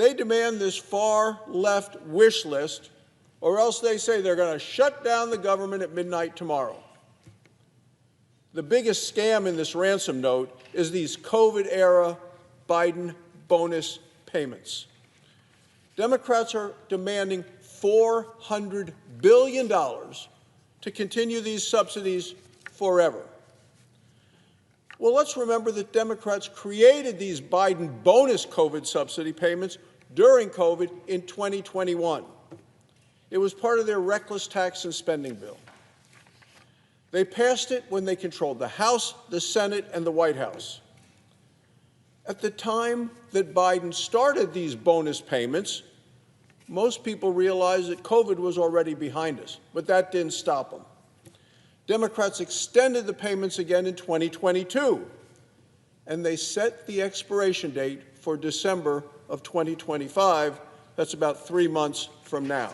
They demand this far-left wish list, or else they say they're going to shut down the government at midnight tomorrow. The biggest scam in this ransom note is these COVID-era Biden bonus payments. Democrats are demanding $400 billion to continue these subsidies forever. Well, let's remember that Democrats created these Biden bonus COVID subsidy payments during COVID in 2021. It was part of their reckless tax and spending bill. They passed it when they controlled the House, the Senate, and the White House. At the time that Biden started these bonus payments, most people realized that COVID was already behind us, but that didn't stop them. Democrats extended the payments again in 2022, and they set the expiration date for December of 2025. That's about 3 months from now.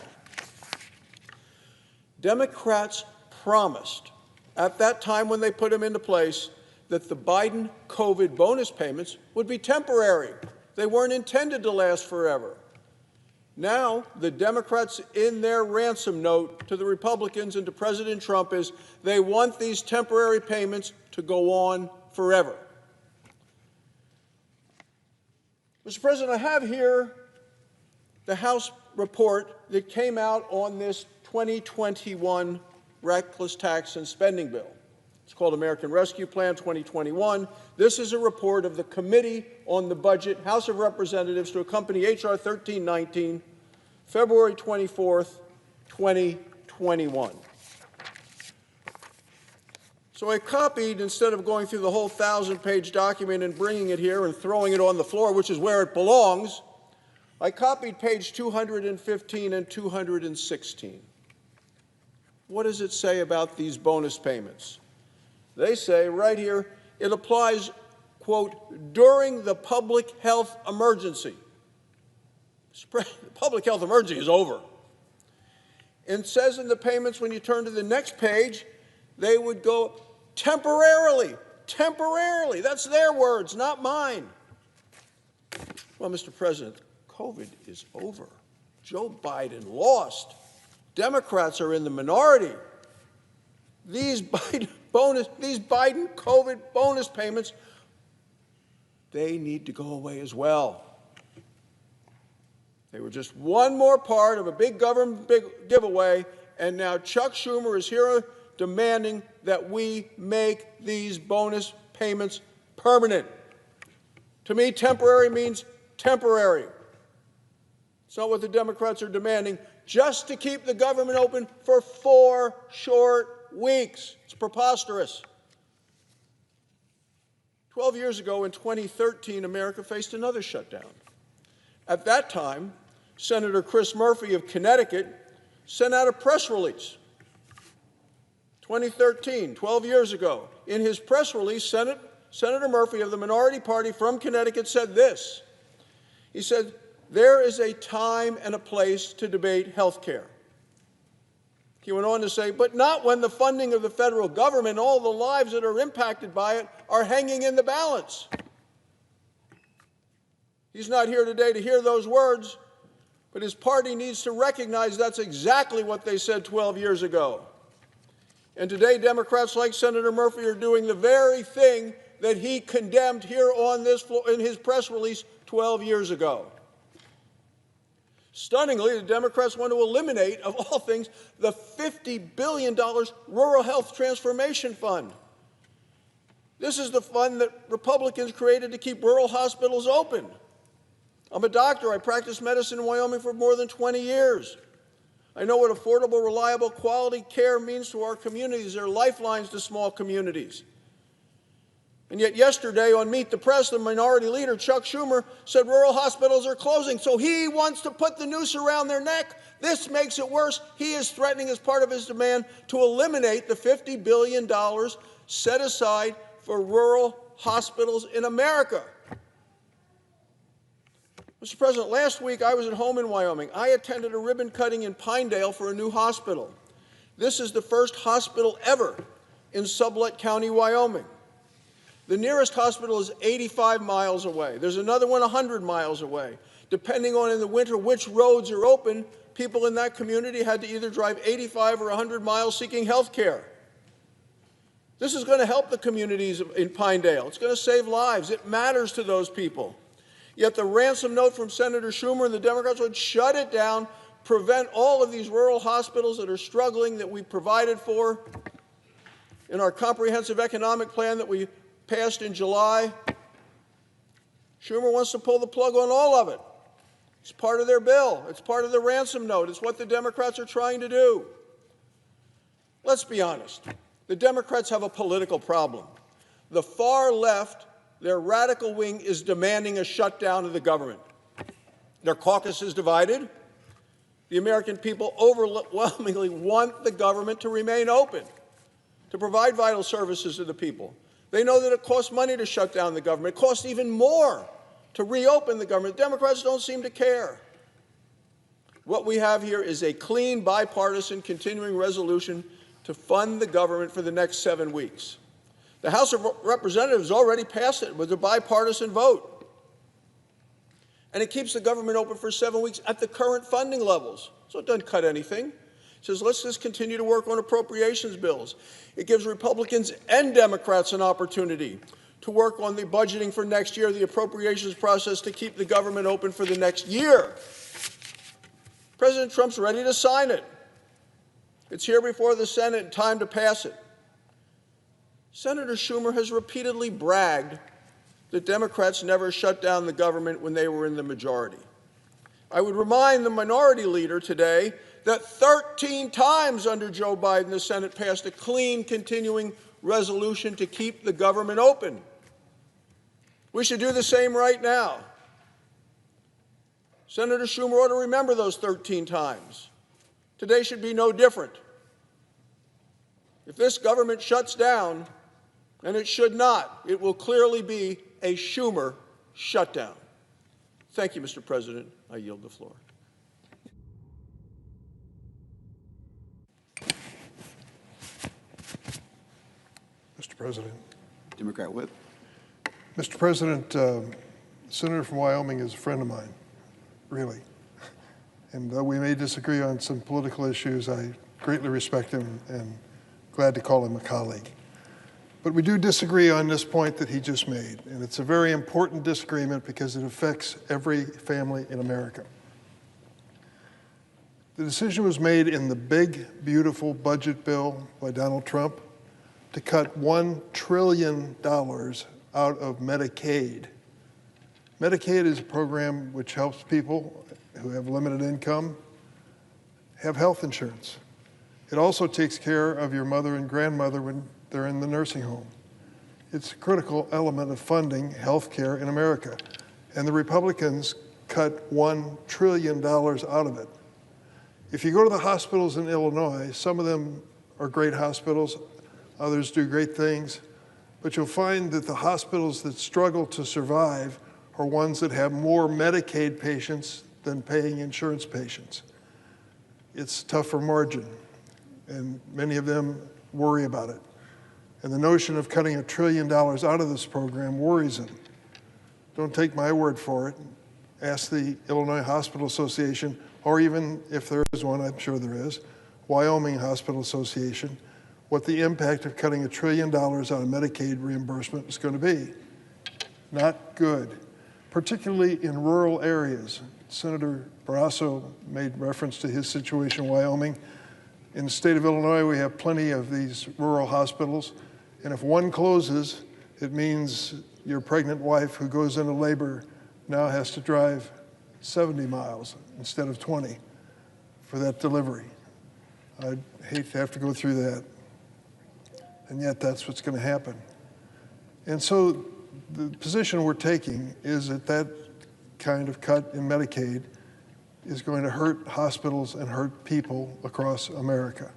Democrats promised at that time when they put them into place that the Biden COVID bonus payments would be temporary. They weren't intended to last forever. Now, the Democrats in their ransom note to the Republicans and to President Trump is they want these temporary payments to go on forever. Mr. President, I have here the House report that came out on this 2021 reckless tax and spending bill. It's called American Rescue Plan 2021. This is a report of the Committee on the Budget, House of Representatives, to accompany H.R. 1319, February 24th, 2021. So I copied, instead of going through the whole 1,000-page document and bringing it here and throwing it on the floor, which is where it belongs, I copied page 215 and 216. What does it say about these bonus payments? They say right here, it applies, quote, during the public health emergency. The public health emergency is over. It says in the payments, when you turn to the next page, they would go temporarily. Temporarily. That's their words, not mine. Well, Mr. President, COVID is over. Joe Biden lost. Democrats are in the minority. These Biden COVID bonus payments, they need to go away as well. They were just one more part of a big government giveaway, and now Chuck Schumer is here demanding that we make these bonus payments permanent. To me, temporary means temporary. It's not what the Democrats are demanding, just to keep the government open for 4 short weeks. It's preposterous. 12 years ago, in 2013, America faced another shutdown. At that time, Senator Chris Murphy of Connecticut sent out a press release. 2013, 12 years ago. In his press release, Senator Murphy of the minority party from Connecticut said this. He said, there is a time and a place to debate health care. He went on to say, but not when the funding of the federal government, all the lives that are impacted by it, are hanging in the balance. He's not here today to hear those words, but his party needs to recognize that's exactly what they said 12 years ago. And today, Democrats like Senator Murphy are doing the very thing that he condemned here on this floor in his press release 12 years ago. Stunningly, the Democrats want to eliminate, of all things, the $50 billion Rural Health Transformation Fund. This is the fund that Republicans created to keep rural hospitals open. I'm a doctor. I practiced medicine in Wyoming for more than 20 years. I know what affordable, reliable, quality care means to our communities. They're lifelines to small communities. And yet yesterday on Meet the Press, the minority leader, Chuck Schumer, said rural hospitals are closing, so he wants to put the noose around their neck. This makes it worse. He is threatening, as part of his demand, to eliminate the $50 billion set aside for rural hospitals in America. Mr. President, last week I was at home in Wyoming. I attended a ribbon cutting in Pinedale for a new hospital. This is the first hospital ever in Sublette County, Wyoming. The nearest hospital is 85 miles away. There's another one 100 miles away. Depending on in the winter which roads are open, people in that community had to either drive 85 or 100 miles seeking health care. This is going to help the communities in Pinedale. It's going to save lives. It matters to those people. Yet the ransom note from Senator Schumer and the Democrats would shut it down, prevent all of these rural hospitals that are struggling that we provided for in our comprehensive economic plan that we passed in July. Schumer wants to pull the plug on all of it. It's part of their bill. It's part of the ransom note. It's what the Democrats are trying to do. Let's be honest. The Democrats have a political problem. The far left, their radical wing, is demanding a shutdown of the government. Their caucus is divided. The American people overwhelmingly want the government to remain open, to provide vital services to the people. They know that it costs money to shut down the government. It costs even more to reopen the government. Democrats don't seem to care. What we have here is a clean, bipartisan, continuing resolution to fund the government for the next 7 weeks. The House of Representatives already passed it with a bipartisan vote. And it keeps the government open for 7 weeks at the current funding levels. So it doesn't cut anything. It says, let's just continue to work on appropriations bills. It gives Republicans and Democrats an opportunity to work on the budgeting for next year, the appropriations process to keep the government open for the next year. President Trump's ready to sign it. It's here before the Senate and time to pass it. Senator Schumer has repeatedly bragged that Democrats never shut down the government when they were in the majority. I would remind the minority leader today that 13 times under Joe Biden, the Senate passed a clean, continuing resolution to keep the government open. We should do the same right now. Senator Schumer ought to remember those 13 times. Today should be no different. If this government shuts down, and it should not, it will clearly be a Schumer shutdown. Thank you, Mr. President. I yield the floor. Mr. President. Democrat Whip. Mr. President, Senator from Wyoming is a friend of mine, really. And though we may disagree on some political issues, I greatly respect him and glad to call him a colleague. But we do disagree on this point that he just made, and it's a very important disagreement because it affects every family in America. The decision was made in the big, beautiful budget bill by Donald Trump to cut $1 trillion out of Medicaid. Medicaid is a program which helps people who have limited income have health insurance. It also takes care of your mother and grandmother when they're in the nursing home. It's a critical element of funding health care in America. And the Republicans cut $1 trillion out of it. If you go to the hospitals in Illinois, some of them are great hospitals, others do great things, but you'll find that the hospitals that struggle to survive are ones that have more Medicaid patients than paying insurance patients. It's tougher margin, and many of them worry about it. And the notion of cutting $1 trillion out of this program worries them. Don't take my word for it. Ask the Illinois Hospital Association, or even if there is one, I'm sure there is, Wyoming Hospital Association, what the impact of cutting $1 trillion out of Medicaid reimbursement is going to be. Not good, particularly in rural areas. Senator Barrasso made reference to his situation in Wyoming. In the state of Illinois, we have plenty of these rural hospitals, and if one closes, it means your pregnant wife who goes into labor now has to drive 70 miles instead of 20 for that delivery. I'd hate to have to go through that. And yet that's what's going to happen. And so the position we're taking is that that kind of cut in Medicaid is going to hurt hospitals and hurt people across America.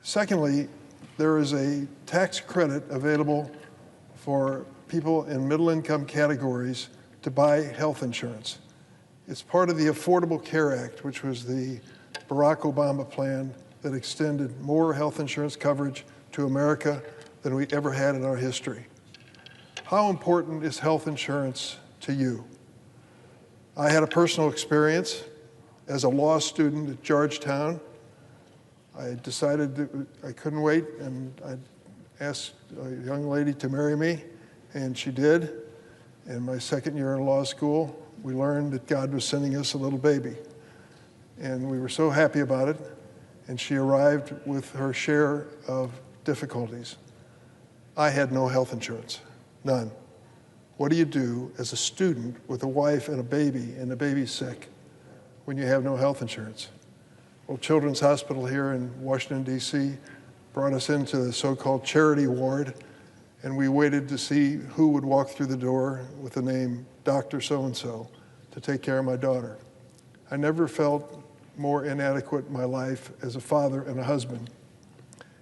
Secondly, there is a tax credit available for people in middle-income categories to buy health insurance. It's part of the Affordable Care Act, which was the Barack Obama plan that extended more health insurance coverage to America than we ever had in our history. How important is health insurance to you? I had a personal experience as a law student at Georgetown. I decided that I couldn't wait, and I asked a young lady to marry me, and she did. In my second year in law school, we learned that God was sending us a little baby. And we were so happy about it, and she arrived with her share of difficulties. I had no health insurance, none. What do you do as a student with a wife and a baby, and the baby's sick, when you have no health insurance? Well, Children's Hospital here in Washington, D.C. brought us into the so-called charity ward, and we waited to see who would walk through the door with the name Dr. So-and-so to take care of my daughter. I never felt more inadequate in my life as a father and a husband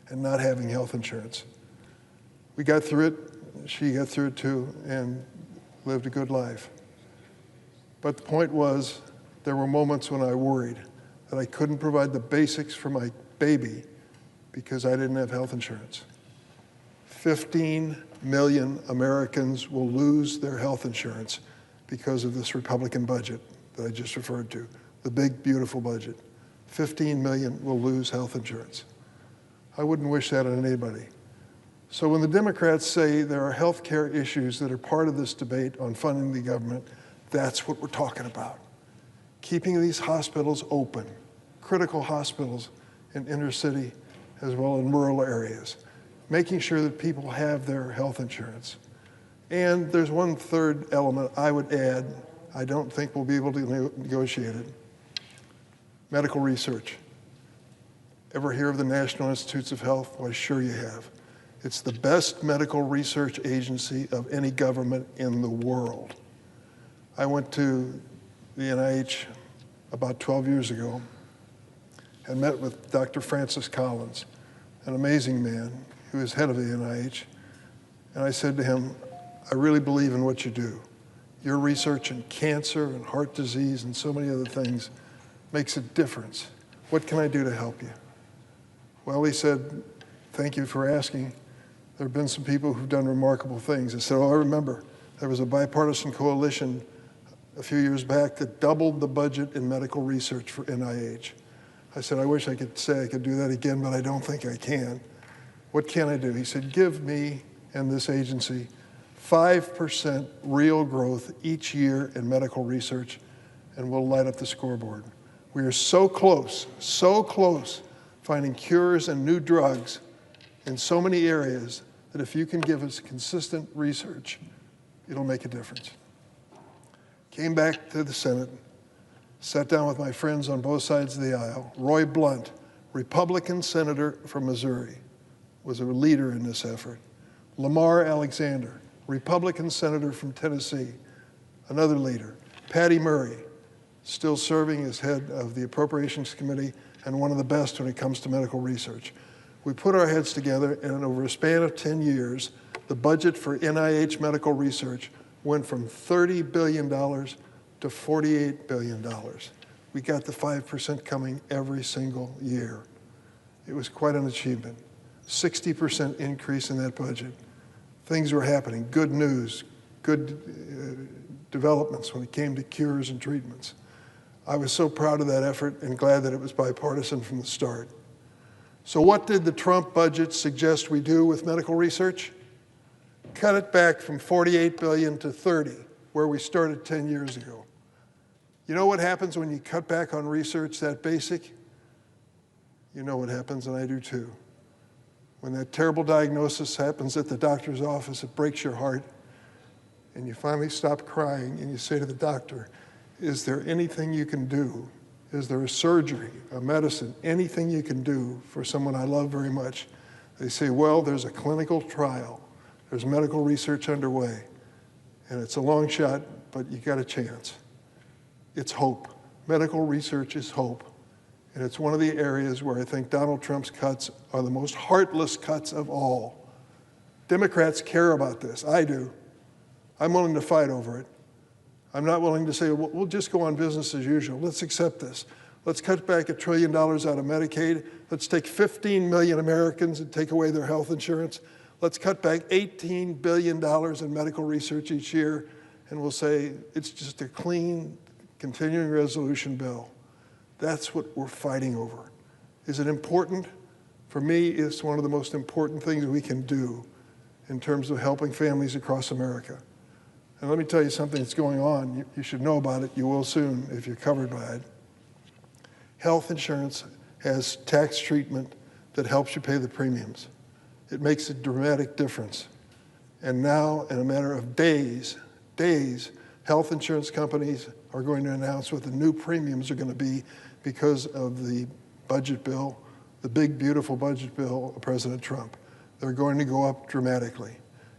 and not having health insurance. We got through it, she got through it too, and lived a good life. But the point was, there were moments when I worried that I couldn't provide the basics for my baby because I didn't have health insurance. 15 million Americans will lose their health insurance because of this Republican budget that I just referred to, the big, beautiful budget. 15 million will lose health insurance. I wouldn't wish that on anybody. So when the Democrats say there are health care issues that are part of this debate on funding the government, that's what we're talking about. Keeping these hospitals open, critical hospitals in inner city as well in rural areas, making sure that people have their health insurance. And there's one third element I would add, I don't think we'll be able to negotiate it. Medical research. Ever hear of the National Institutes of Health? Well, sure you have. It's the best medical research agency of any government in the world. I went to the NIH about 12 years ago and met with Dr. Francis Collins, an amazing man who is head of the NIH. And I said to him, I really believe in what you do. Your research in cancer and heart disease and so many other things makes a difference. What can I do to help you? Well, he said, thank you for asking. There have been some people who've done remarkable things. I said, oh, I remember. There was a bipartisan coalition a few years back that doubled the budget in medical research for NIH. I said, I wish I could say I could do that again, but I don't think I can. What can I do? He said, give me and this agency 5% real growth each year in medical research, and we'll light up the scoreboard. We are so close finding cures and new drugs in so many areas that if you can give us consistent research, it'll make a difference. Came back to the Senate, sat down with my friends on both sides of the aisle. Roy Blunt, Republican senator from Missouri, was a leader in this effort. Lamar Alexander, Republican senator from Tennessee, another leader. Patty Murray, still serving as head of the Appropriations Committee and one of the best when it comes to medical research. We put our heads together, and over a span of 10 years, the budget for NIH medical research went from $30 billion to $48 billion. We got the 5% coming every single year. It was quite an achievement. 60% increase in that budget. Things were happening, good news, good developments when it came to cures and treatments. I was so proud of that effort and glad that it was bipartisan from the start. So what did the Trump budget suggest we do with medical research? Cut it back from $48 billion to $30, where we started 10 years ago. You know what happens when you cut back on research that basic? You know what happens, and I do too. When that terrible diagnosis happens at the doctor's office, it breaks your heart, and you finally stop crying and you say to the doctor, is there anything you can do? Is there a surgery, a medicine, anything you can do for someone I love very much? They say, well, there's a clinical trial. There's medical research underway, and it's a long shot, but you got a chance. It's hope. Medical research is hope. And it's one of the areas where I think Donald Trump's cuts are the most heartless cuts of all. Democrats care about this. I do. I'm willing to fight over it. I'm not willing to say, well, we'll just go on business as usual. Let's accept this. Let's cut back $1 trillion out of Medicaid. Let's take 15 million Americans and take away their health insurance. Let's cut back $18 billion in medical research each year, and we'll say it's just a clean, continuing resolution bill. That's what we're fighting over. Is it important? For me, it's one of the most important things we can do in terms of helping families across America. And let me tell you something that's going on. You should know about it. You will soon if you're covered by it. Health insurance has tax treatment that helps you pay the premiums. It makes a dramatic difference. And now, in a matter of days, health insurance companies are going to announce what the new premiums are going to be because of the budget bill, the big, beautiful budget bill of President Trump. They're going to go up dramatically.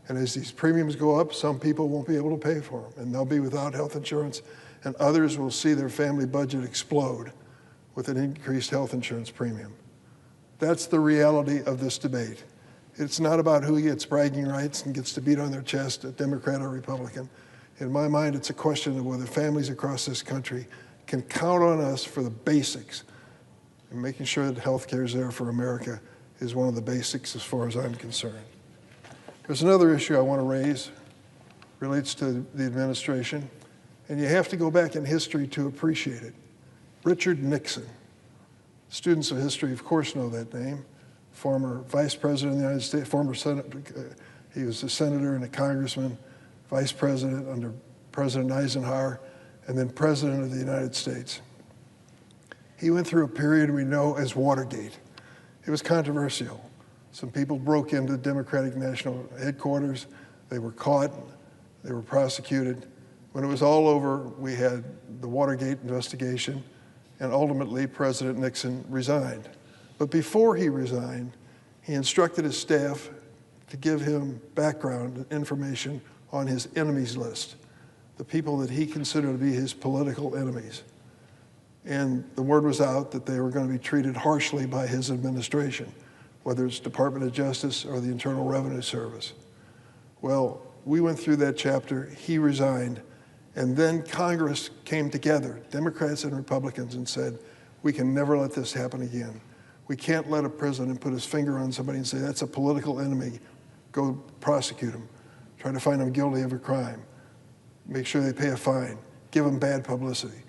And as these premiums go up, some people won't be able to pay for them, and they'll be without health insurance, and others will see their family budget explode with an increased health insurance premium. That's the reality of this debate. It's not about who gets bragging rights and gets to beat on their chest, a Democrat or Republican. In my mind, it's a question of whether families across this country can count on us for the basics. And making sure that health care is there for America is one of the basics as far as I'm concerned. There's another issue I want to raise, relates to the administration, and you have to go back in history to appreciate it. Richard Nixon. Students of history, of course, know that name. Former vice president of the United States, former senator, he was a senator and a congressman, vice president under President Eisenhower, and then president of the United States. He went through a period we know as Watergate. It was controversial. Some people broke into the Democratic National Headquarters. They were caught. They were prosecuted. When it was all over, we had the Watergate investigation, and ultimately President Nixon resigned. But before he resigned, he instructed his staff to give him background information on his enemies list, the people that he considered to be his political enemies. And the word was out that they were going to be treated harshly by his administration, whether it's Department of Justice or the Internal Revenue Service. Well, we went through that chapter, he resigned, and then Congress came together, Democrats and Republicans, and said, we can never let this happen again. We can't let a president put his finger on somebody and say, that's a political enemy, go prosecute him, try to find him guilty of a crime, make sure they pay a fine, give them bad publicity.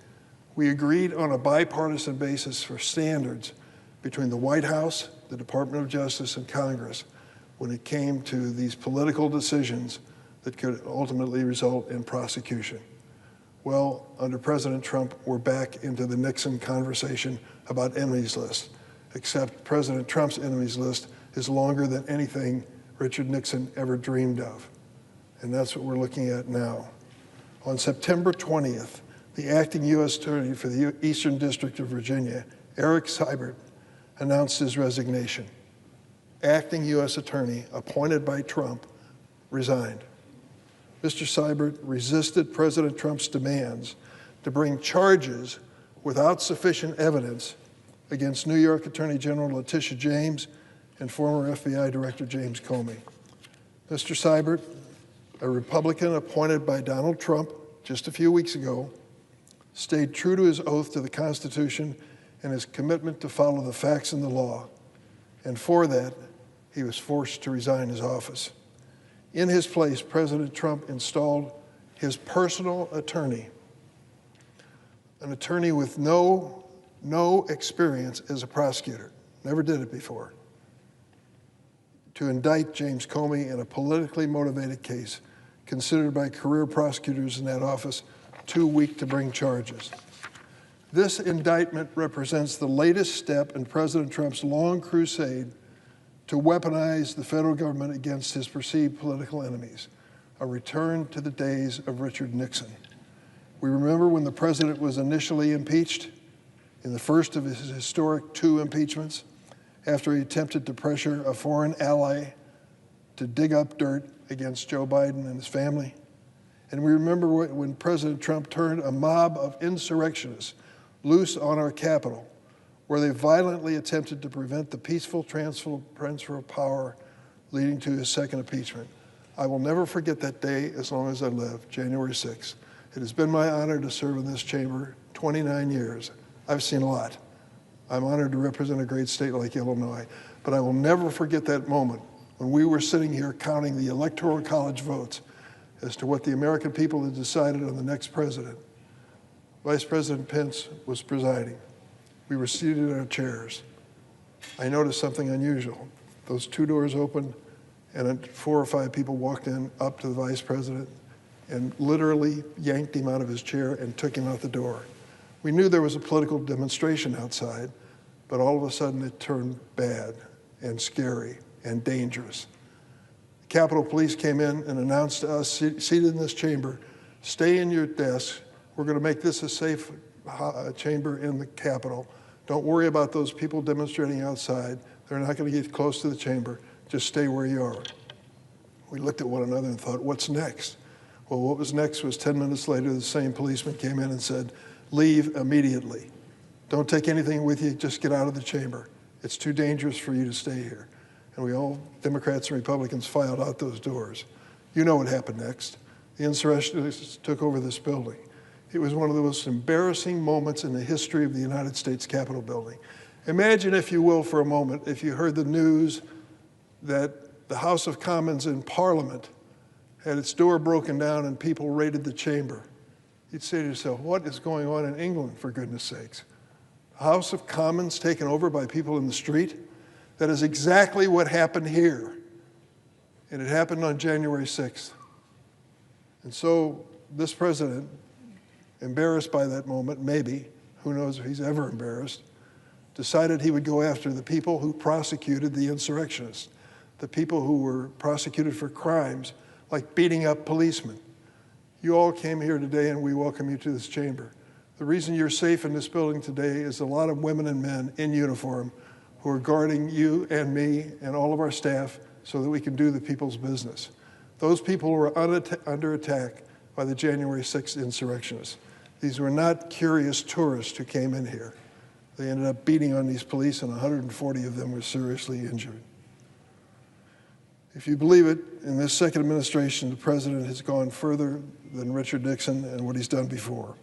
We agreed on a bipartisan basis for standards between the White House, the Department of Justice, and Congress when it came to these political decisions that could ultimately result in prosecution. Well, under President Trump, we're back into the Nixon conversation about enemies list, except President Trump's enemies list is longer than anything Richard Nixon ever dreamed of. And that's what we're looking at now. On September 20th, the acting U.S. Attorney for the Eastern District of Virginia, Eric Seibert, announced his resignation. Acting U.S. Attorney, appointed by Trump, resigned. Mr. Seibert resisted President Trump's demands to bring charges without sufficient evidence against New York Attorney General Letitia James and former FBI Director James Comey. Mr. Seibert, a Republican appointed by Donald Trump just a few weeks ago, stayed true to his oath to the Constitution and his commitment to follow the facts and the law. And for that, he was forced to resign his office. In his place, President Trump installed his personal attorney, an attorney with no experience as a prosecutor, never did it before, to indict James Comey in a politically motivated case considered by career prosecutors in that office too weak to bring charges. This indictment represents the latest step in President Trump's long crusade to weaponize the federal government against his perceived political enemies, a return to the days of Richard Nixon. We remember when the president was initially impeached in the first of his historic 2 impeachments after he attempted to pressure a foreign ally to dig up dirt against Joe Biden and his family. And we remember when President Trump turned a mob of insurrectionists loose on our Capitol, where they violently attempted to prevent the peaceful transfer of power leading to his second impeachment. I will never forget that day as long as I live, January 6th. It has been my honor to serve in this chamber 29 years. I've seen a lot. I'm honored to represent a great state like Illinois, but I will never forget that moment when we were sitting here counting the Electoral College votes as to what the American people had decided on the next president, Vice President Pence was presiding. We were seated in our chairs. I noticed something unusual. Those two doors opened, and 4 or 5 people walked in up to the vice president and literally yanked him out of his chair and took him out the door. We knew there was a political demonstration outside, but all of a sudden it turned bad and scary and dangerous. The Capitol Police came in and announced to us seated in this chamber, stay in your desks. We're going to make this a safe chamber in the Capitol. Don't worry about those people demonstrating outside. They're not going to get close to the chamber. Just stay where you are. We looked at one another and thought, what's next? Well, what was next was 10 minutes later, the same policeman came in and said, leave immediately. Don't take anything with you, just get out of the chamber. It's too dangerous for you to stay here. And we all, Democrats and Republicans, filed out those doors. You know what happened next. The insurrectionists took over this building. It was one of the most embarrassing moments in the history of the United States Capitol building. Imagine, if you will, for a moment, if you heard the news that the House of Commons in Parliament had its door broken down and people raided the chamber. You'd say to yourself, what is going on in England, for goodness sakes? The House of Commons taken over by people in the street? That is exactly what happened here. And it happened on January 6th. And so this president, embarrassed by that moment, maybe, who knows if he's ever embarrassed, decided he would go after the people who prosecuted the insurrectionists, the people who were prosecuted for crimes like beating up policemen. You all came here today and we welcome you to this chamber. The reason you're safe in this building today is a lot of women and men in uniform who are guarding you and me and all of our staff so that we can do the people's business. Those people were under attack by the January 6th insurrectionists. These were not curious tourists who came in here. They ended up beating on these police, and 140 of them were seriously injured. If you believe it, in this second administration, the president has gone further than Richard Nixon and what he's done before.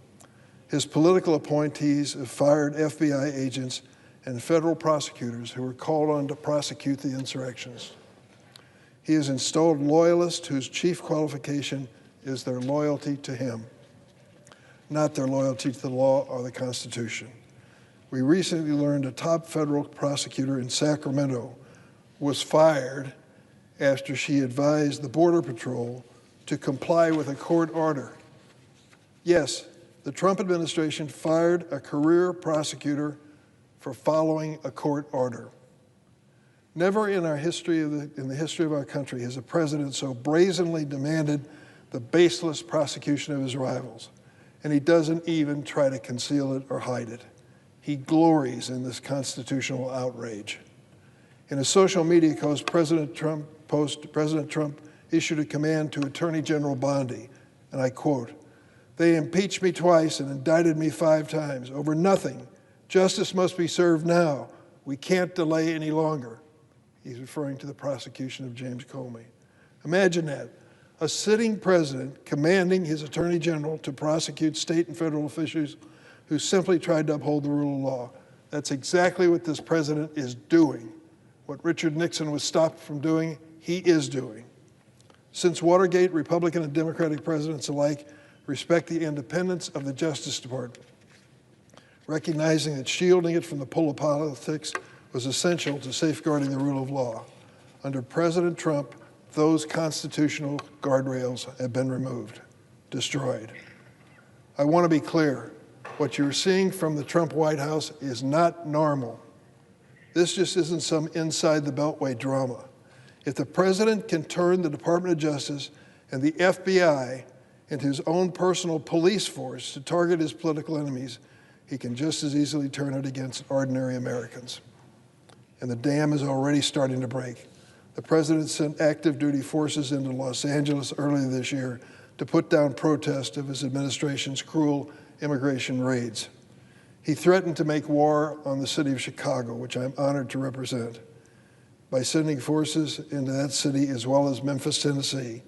His political appointees have fired FBI agents and federal prosecutors who were called on to prosecute the insurrectionists. He has installed loyalists whose chief qualification is their loyalty to him, not their loyalty to the law or the Constitution. We recently learned a top federal prosecutor in Sacramento was fired after she advised the Border Patrol to comply with a court order. Yes, the Trump administration fired a career prosecutor for following a court order. Never in our history in the history of our country has a president so brazenly demanded the baseless prosecution of his rivals, and he doesn't even try to conceal it or hide it. He glories in this constitutional outrage. In a social media post, President Trump issued a command to Attorney General Bondi, and I quote, "They impeached me twice and indicted me 5 times over nothing. Justice must be served now. We can't delay any longer." He's referring to the prosecution of James Comey. Imagine that, a sitting president commanding his attorney general to prosecute state and federal officials who simply tried to uphold the rule of law. That's exactly what this president is doing. What Richard Nixon was stopped from doing, he is doing. Since Watergate, Republican and Democratic presidents alike respect the independence of the Justice Department, recognizing that shielding it from the pull of politics was essential to safeguarding the rule of law. Under President Trump, those constitutional guardrails have been removed, destroyed. I want to be clear. What you're seeing from the Trump White House is not normal. This just isn't some inside the Beltway drama. If the president can turn the Department of Justice and the FBI into his own personal police force to target his political enemies, he can just as easily turn it against ordinary Americans. And the dam is already starting to break. The president sent active duty forces into Los Angeles earlier this year to put down protest of his administration's cruel immigration raids. He threatened to make war on the city of Chicago, which I'm honored to represent, by sending forces into that city as well as Memphis, Tennessee,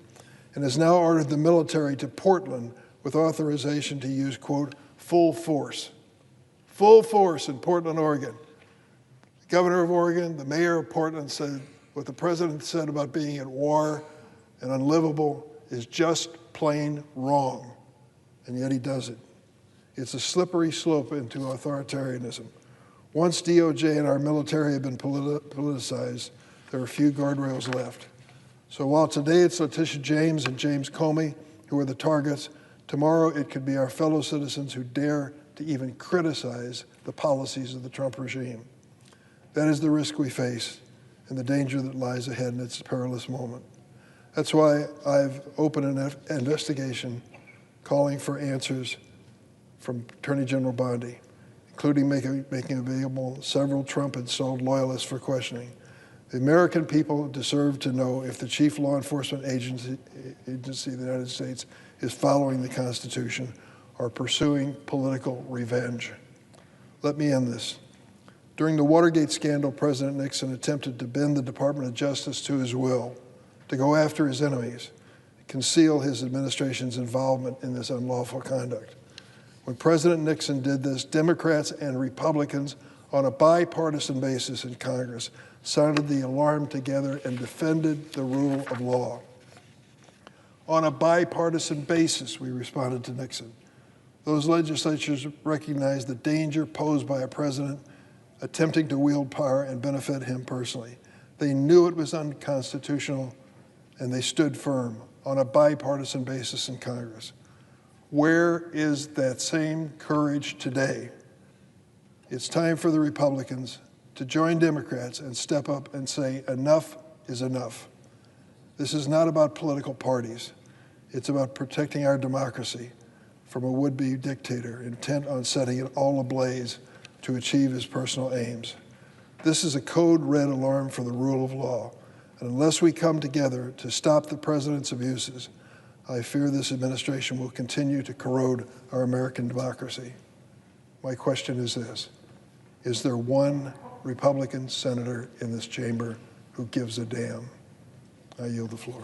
and has now ordered the military to Portland with authorization to use, quote, full force in Portland, Oregon. The governor of Oregon, the mayor of Portland said, What the president said about being at war and unlivable is just plain wrong, and yet he does it. It's a slippery slope into authoritarianism. Once DOJ and our military have been politicized, there are few guardrails left. So while today it's Letitia James and James Comey who are the targets, tomorrow it could be our fellow citizens who dare to even criticize the policies of the Trump regime. That is the risk we face and the danger that lies ahead in its perilous moment. That's why I've opened an investigation calling for answers from Attorney General Bondi, including making available several Trump-installed loyalists for questioning. The American people deserve to know if the chief law enforcement agency of the United States is following the Constitution or pursuing political revenge. Let me end this. During the Watergate scandal, President Nixon attempted to bend the Department of Justice to his will, to go after his enemies, conceal his administration's involvement in this unlawful conduct. When President Nixon did this, Democrats and Republicans on a bipartisan basis in Congress sounded the alarm together and defended the rule of law. On a bipartisan basis, we responded to Nixon. Those legislatures recognized the danger posed by a president attempting to wield power and benefit him personally. They knew it was unconstitutional, and they stood firm on a bipartisan basis in Congress. Where is that same courage today? It's time for the Republicans to join Democrats and step up and say enough is enough. This is not about political parties. It's about protecting our democracy from a would-be dictator intent on setting it all ablaze to achieve his personal aims. This is a code red alarm for the rule of law. And unless we come together to stop the president's abuses, I fear this administration will continue to corrode our American democracy. My question is this: is there one Republican senator in this chamber who gives a damn? I yield the floor.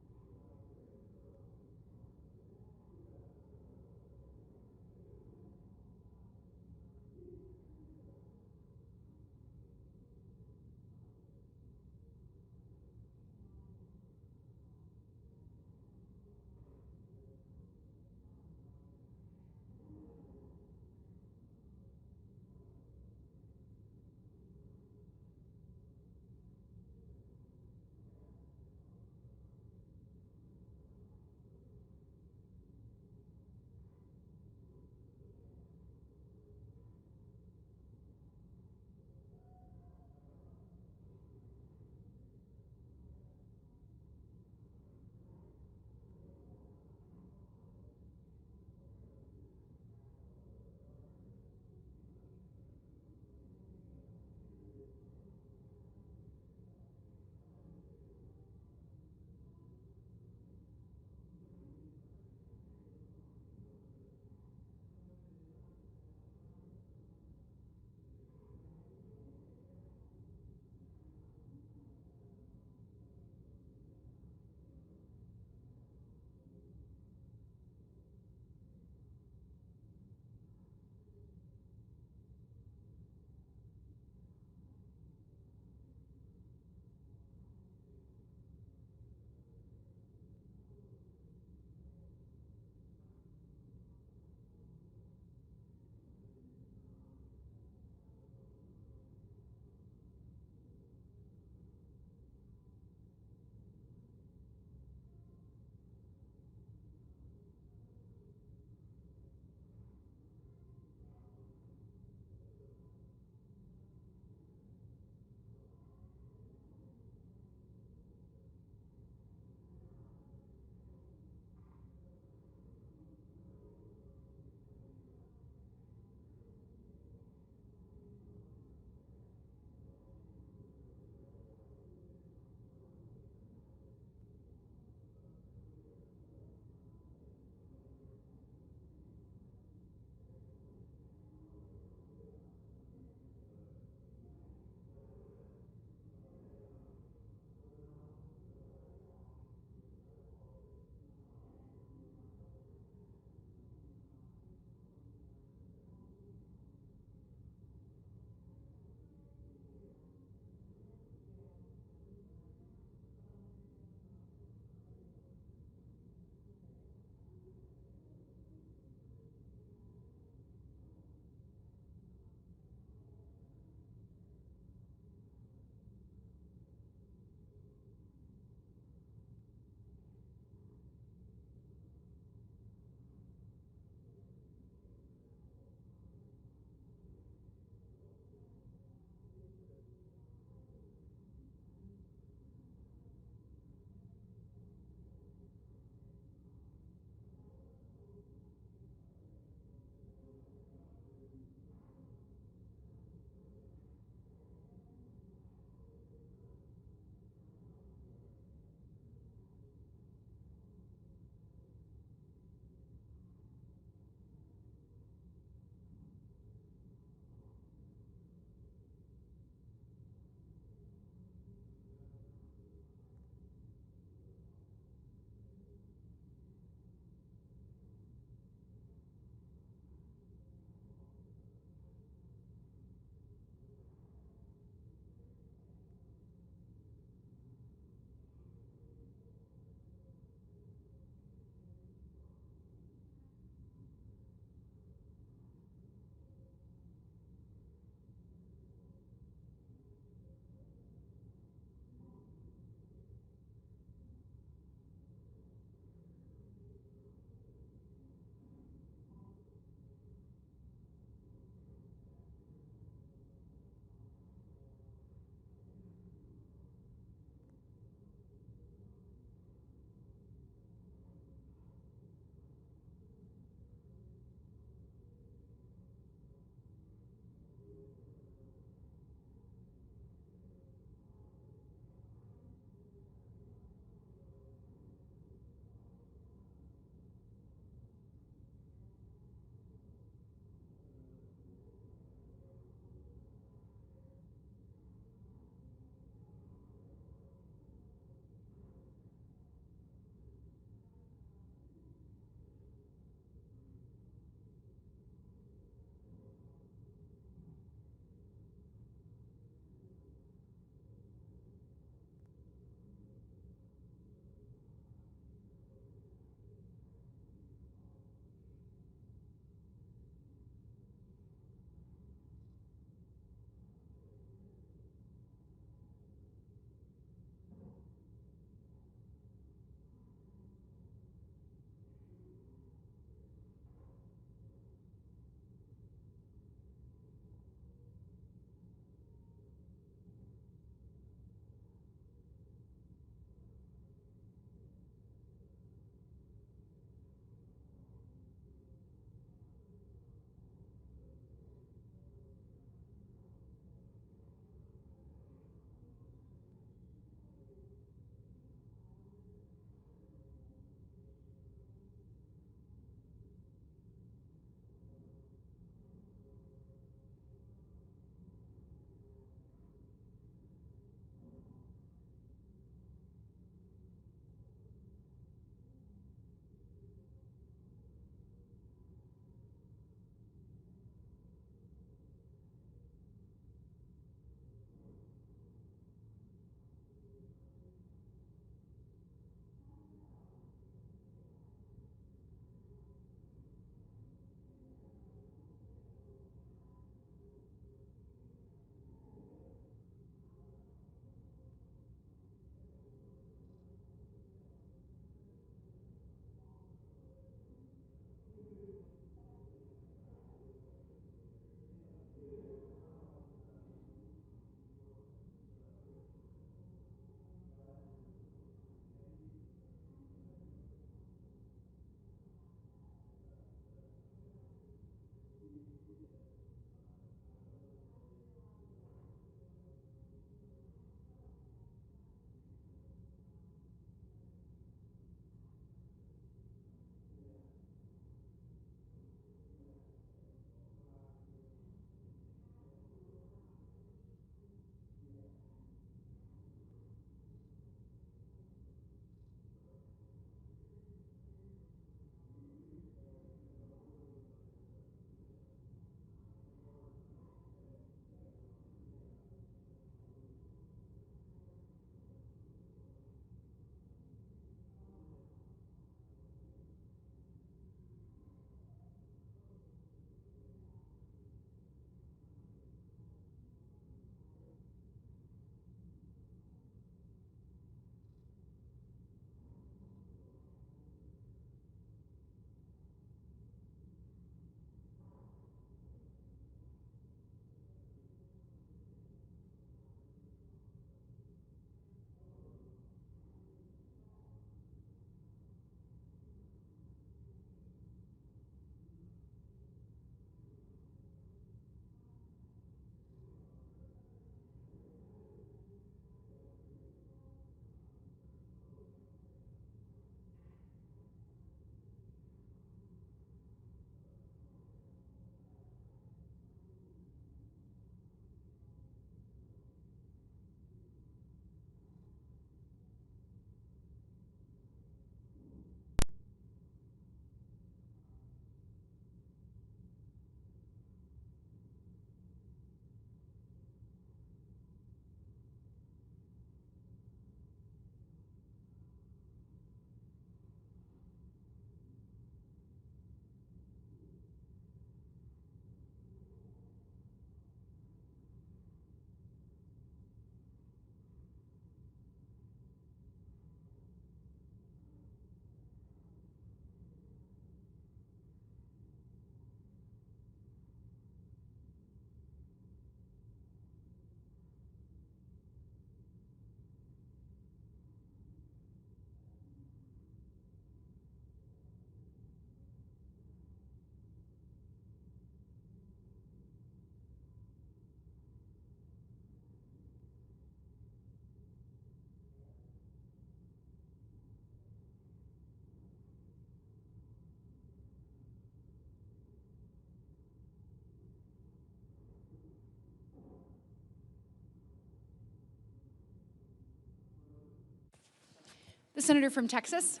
The senator from Texas.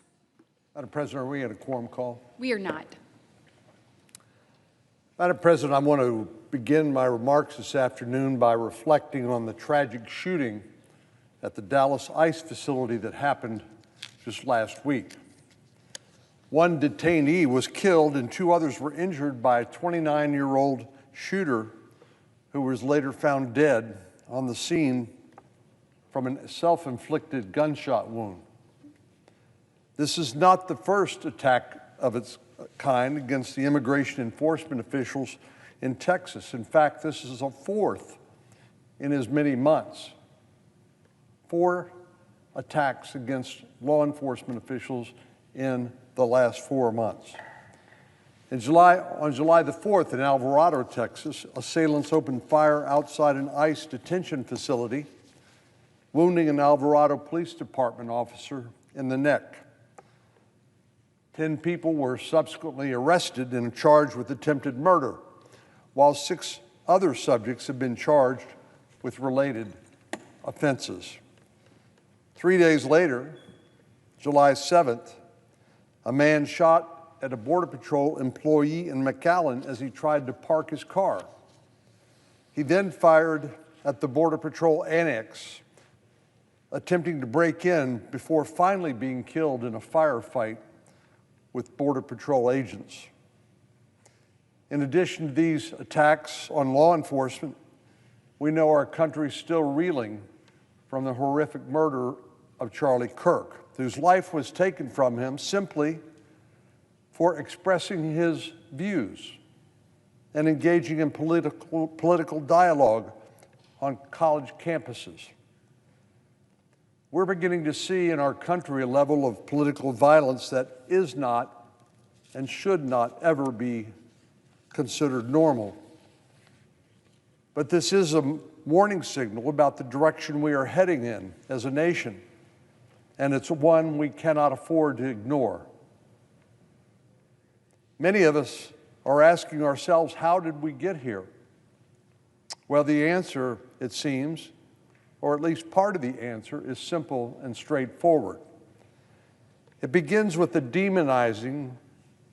Madam President, are we at a quorum call? We are not. Madam President, I want to begin my remarks this afternoon by reflecting on the tragic shooting at the Dallas ICE facility that happened just last week. One detainee was killed and 2 others were injured by a 29-year-old shooter who was later found dead on the scene from a self-inflicted gunshot wound. This is not the first attack of its kind against the immigration enforcement officials in Texas. In fact, this is a 4th in as many months. 4 attacks against law enforcement officials in the last 4 months. On July the 4th in Alvarado, Texas, assailants opened fire outside an ICE detention facility, wounding an Alvarado Police Department officer in the neck. 10 people were subsequently arrested and charged with attempted murder, while 6 other subjects have been charged with related offenses. 3 days later, July 7th, a man shot at a Border Patrol employee in McAllen as he tried to park his car. He then fired at the Border Patrol annex, attempting to break in before finally being killed in a firefight with Border Patrol agents. In addition to these attacks on law enforcement, we know our country is still reeling from the horrific murder of Charlie Kirk, whose life was taken from him simply for expressing his views and engaging in political dialogue on college campuses. We're beginning to see in our country a level of political violence that is not and should not ever be considered normal. But this is a warning signal about the direction we are heading in as a nation, and it's one we cannot afford to ignore. Many of us are asking ourselves, how did we get here? Well, the answer, it seems, or at least part of the answer, is simple and straightforward. It begins with the demonizing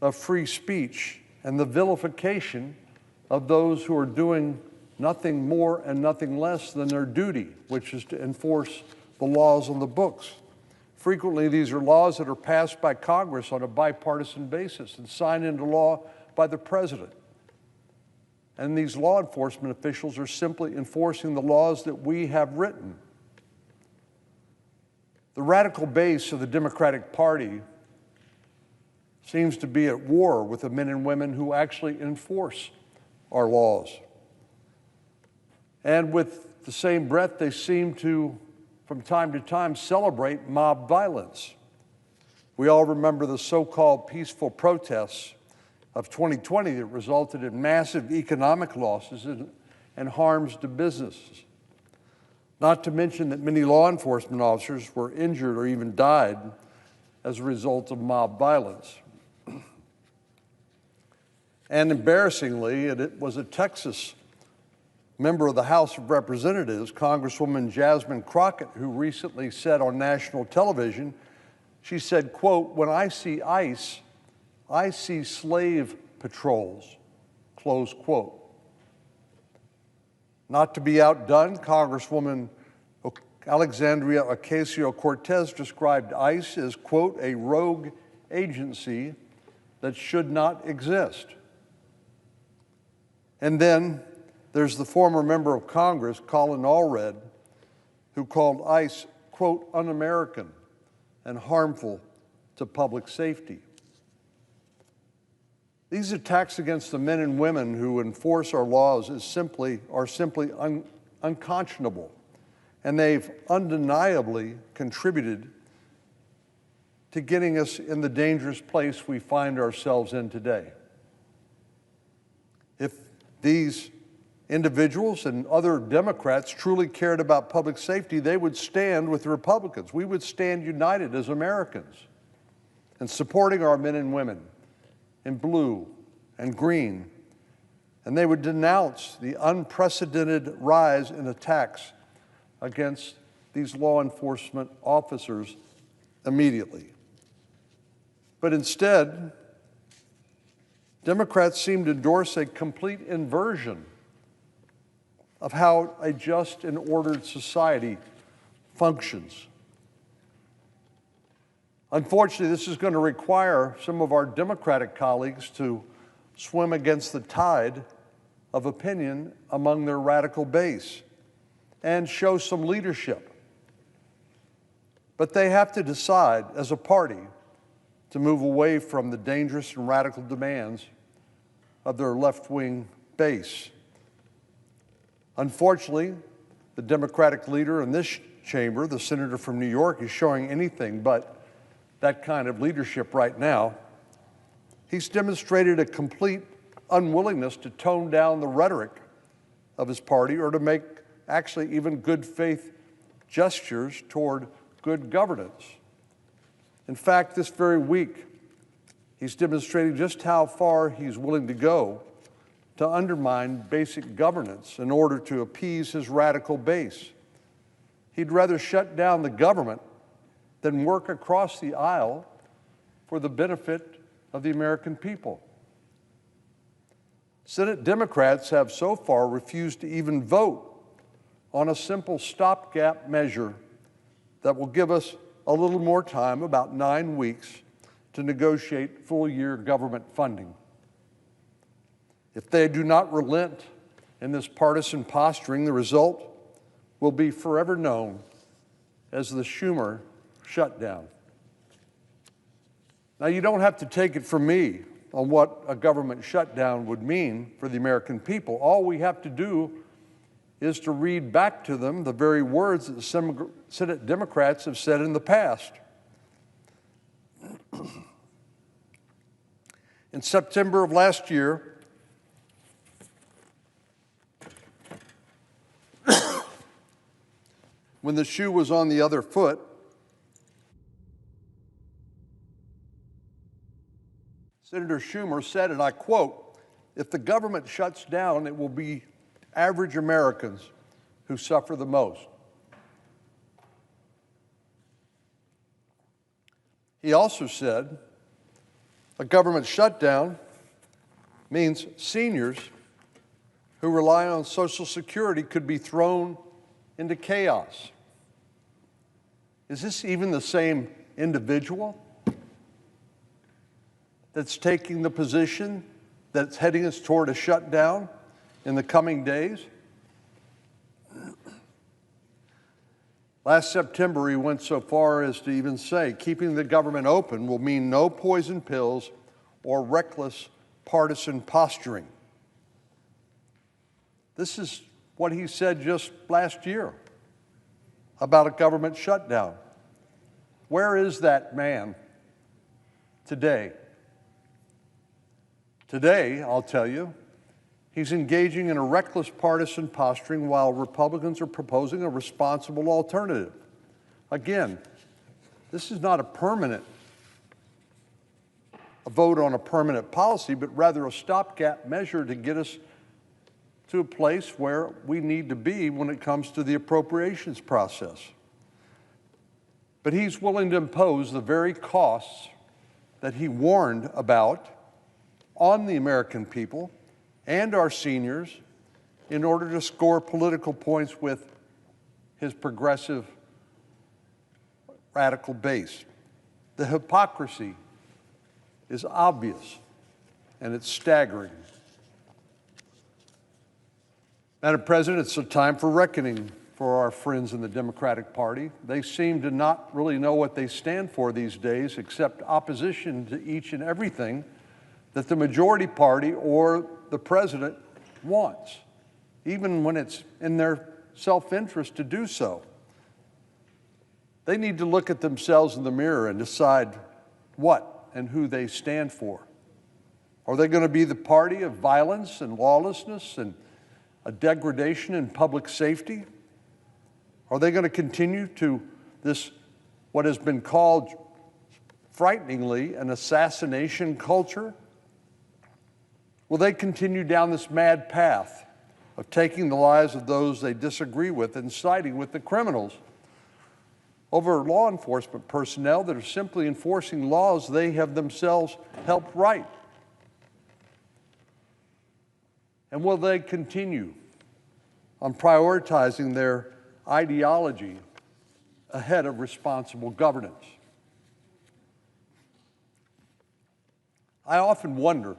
of free speech and the vilification of those who are doing nothing more and nothing less than their duty, which is to enforce the laws on the books. Frequently, these are laws that are passed by Congress on a bipartisan basis and signed into law by the president. And these law enforcement officials are simply enforcing the laws that we have written. The radical base of the Democratic Party seems to be at war with the men and women who actually enforce our laws. And with the same breath, they seem to, from time to time, celebrate mob violence. We all remember the so-called peaceful protests of 2020 that resulted in massive economic losses and harms to businesses. Not to mention that many law enforcement officers were injured or even died as a result of mob violence. And embarrassingly, it was a Texas member of the House of Representatives, Congresswoman Jasmine Crockett, who recently said on national television, she said, quote, "When I see ICE, I see slave patrols," close quote. Not to be outdone, Congresswoman Alexandria Ocasio-Cortez described ICE as, quote, "a rogue agency that should not exist." And then there's the former member of Congress, Colin Allred, who called ICE, quote, "un-American and harmful to public safety." These attacks against the men and women who enforce our laws are simply unconscionable, and they've undeniably contributed to getting us in the dangerous place we find ourselves in today. If these individuals and other Democrats truly cared about public safety, they would stand with the Republicans. We would stand united as Americans in supporting our men and women in blue and green, and they would denounce the unprecedented rise in attacks against these law enforcement officers immediately. But instead, Democrats seem to endorse a complete inversion of how a just and ordered society functions. Unfortunately, this is going to require some of our Democratic colleagues to swim against the tide of opinion among their radical base and show some leadership. But they have to decide as a party to move away from the dangerous and radical demands of their left-wing base. Unfortunately, the Democratic leader in this chamber, the senator from New York, is showing anything but that kind of leadership right now. He's demonstrated a complete unwillingness to tone down the rhetoric of his party or to make actually even good faith gestures toward good governance. In fact, this very week, he's demonstrating just how far he's willing to go to undermine basic governance in order to appease his radical base. He'd rather shut down the government than work across the aisle for the benefit of the American people. Senate Democrats have so far refused to even vote on a simple stopgap measure that will give us a little more time, about 9 weeks, to negotiate full-year government funding. If they do not relent in this partisan posturing, the result will be forever known as the Schumer shutdown. Now, you don't have to take it from me on what a government shutdown would mean for the American people. All we have to do is to read back to them the very words that the Senate Democrats have said in the past. In September of last year, when the shoe was on the other foot, Senator Schumer said, and I quote, "If the government shuts down, it will be average Americans who suffer the most." He also said, a government shutdown means seniors who rely on Social Security could be thrown into chaos. Is this even the same individual that's taking the position that's heading us toward a shutdown in the coming days? Last September, he went so far as to even say, keeping the government open will mean no poison pills or reckless partisan posturing. This is what he said just last year about a government shutdown. Where is that man today? Today, I'll tell you, he's engaging in a reckless partisan posturing while Republicans are proposing a responsible alternative. Again, this is not a vote on a permanent policy, but rather a stopgap measure to get us to a place where we need to be when it comes to the appropriations process. But he's willing to impose the very costs that he warned about on the American people and our seniors in order to score political points with his progressive radical base. The hypocrisy is obvious and it's staggering. Madam President, it's a time for reckoning for our friends in the Democratic Party. They seem to not really know what they stand for these days, except opposition to each and everything that the majority party or the president wants, even when it's in their self-interest to do so. They need to look at themselves in the mirror and decide what and who they stand for. Are they going to be the party of violence and lawlessness and a degradation in public safety? Are they going to continue to this, what has been called frighteningly, an assassination culture? Will they continue down this mad path of taking the lives of those they disagree with and siding with the criminals? over law enforcement personnel that are simply enforcing laws they have themselves helped write? And will they continue on prioritizing their ideology ahead of responsible governance? I often wonder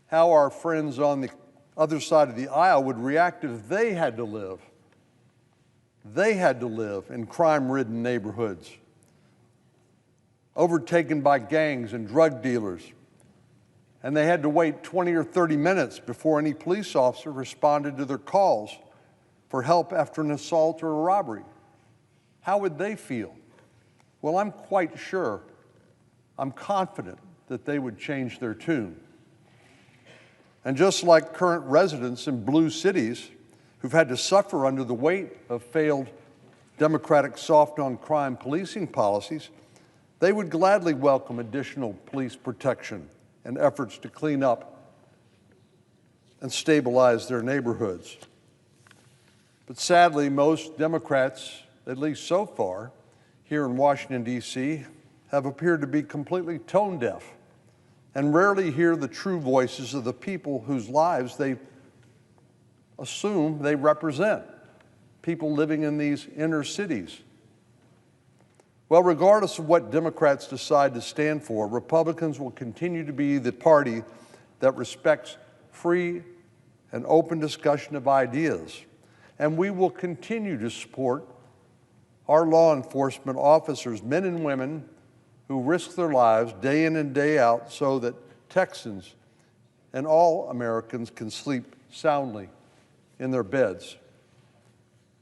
how our friends on the other side of the aisle would react if they had to live in crime-ridden neighborhoods, overtaken by gangs and drug dealers, and they had to wait 20 or 30 minutes before any police officer responded to their calls for help after an assault or a robbery. How would they feel? Well, I'm quite sure, I'm confident that they would change their tune. And just like current residents in blue cities who've had to suffer under the weight of failed Democratic soft-on-crime policing policies, they would gladly welcome additional police protection and efforts to clean up and stabilize their neighborhoods. But sadly, most Democrats, at least so far, here in Washington, D.C., have appeared to be completely tone-deaf and rarely hear the true voices of the people whose lives they assume they represent, people living in these inner cities. Well, regardless of what Democrats decide to stand for, Republicans will continue to be the party that respects free and open discussion of ideas, and we will continue to support our law enforcement officers, men and women, who risk their lives day in and day out so that Texans and all Americans can sleep soundly in their beds.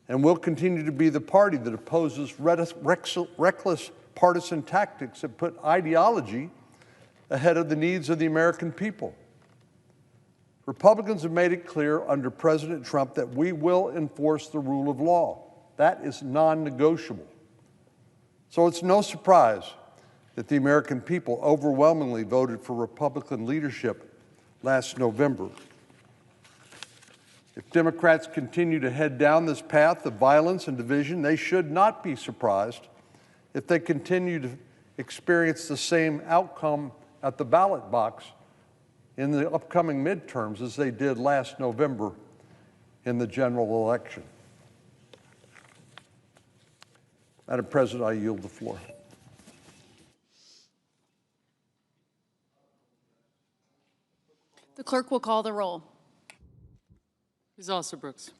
And we'll continue to be the party that opposes reckless partisan tactics that put ideology ahead of the needs of the American people. Republicans have made it clear under President Trump that we will enforce the rule of law. That is non-negotiable. So it's no surprise that the American people overwhelmingly voted for Republican leadership last November. If Democrats continue to head down this path of violence and division, they should not be surprised if they continue to experience the same outcome at the ballot box in the upcoming midterms as they did last November in the general election. Madam President, I yield the floor. The clerk will call the roll. Ms. Alsobrooks.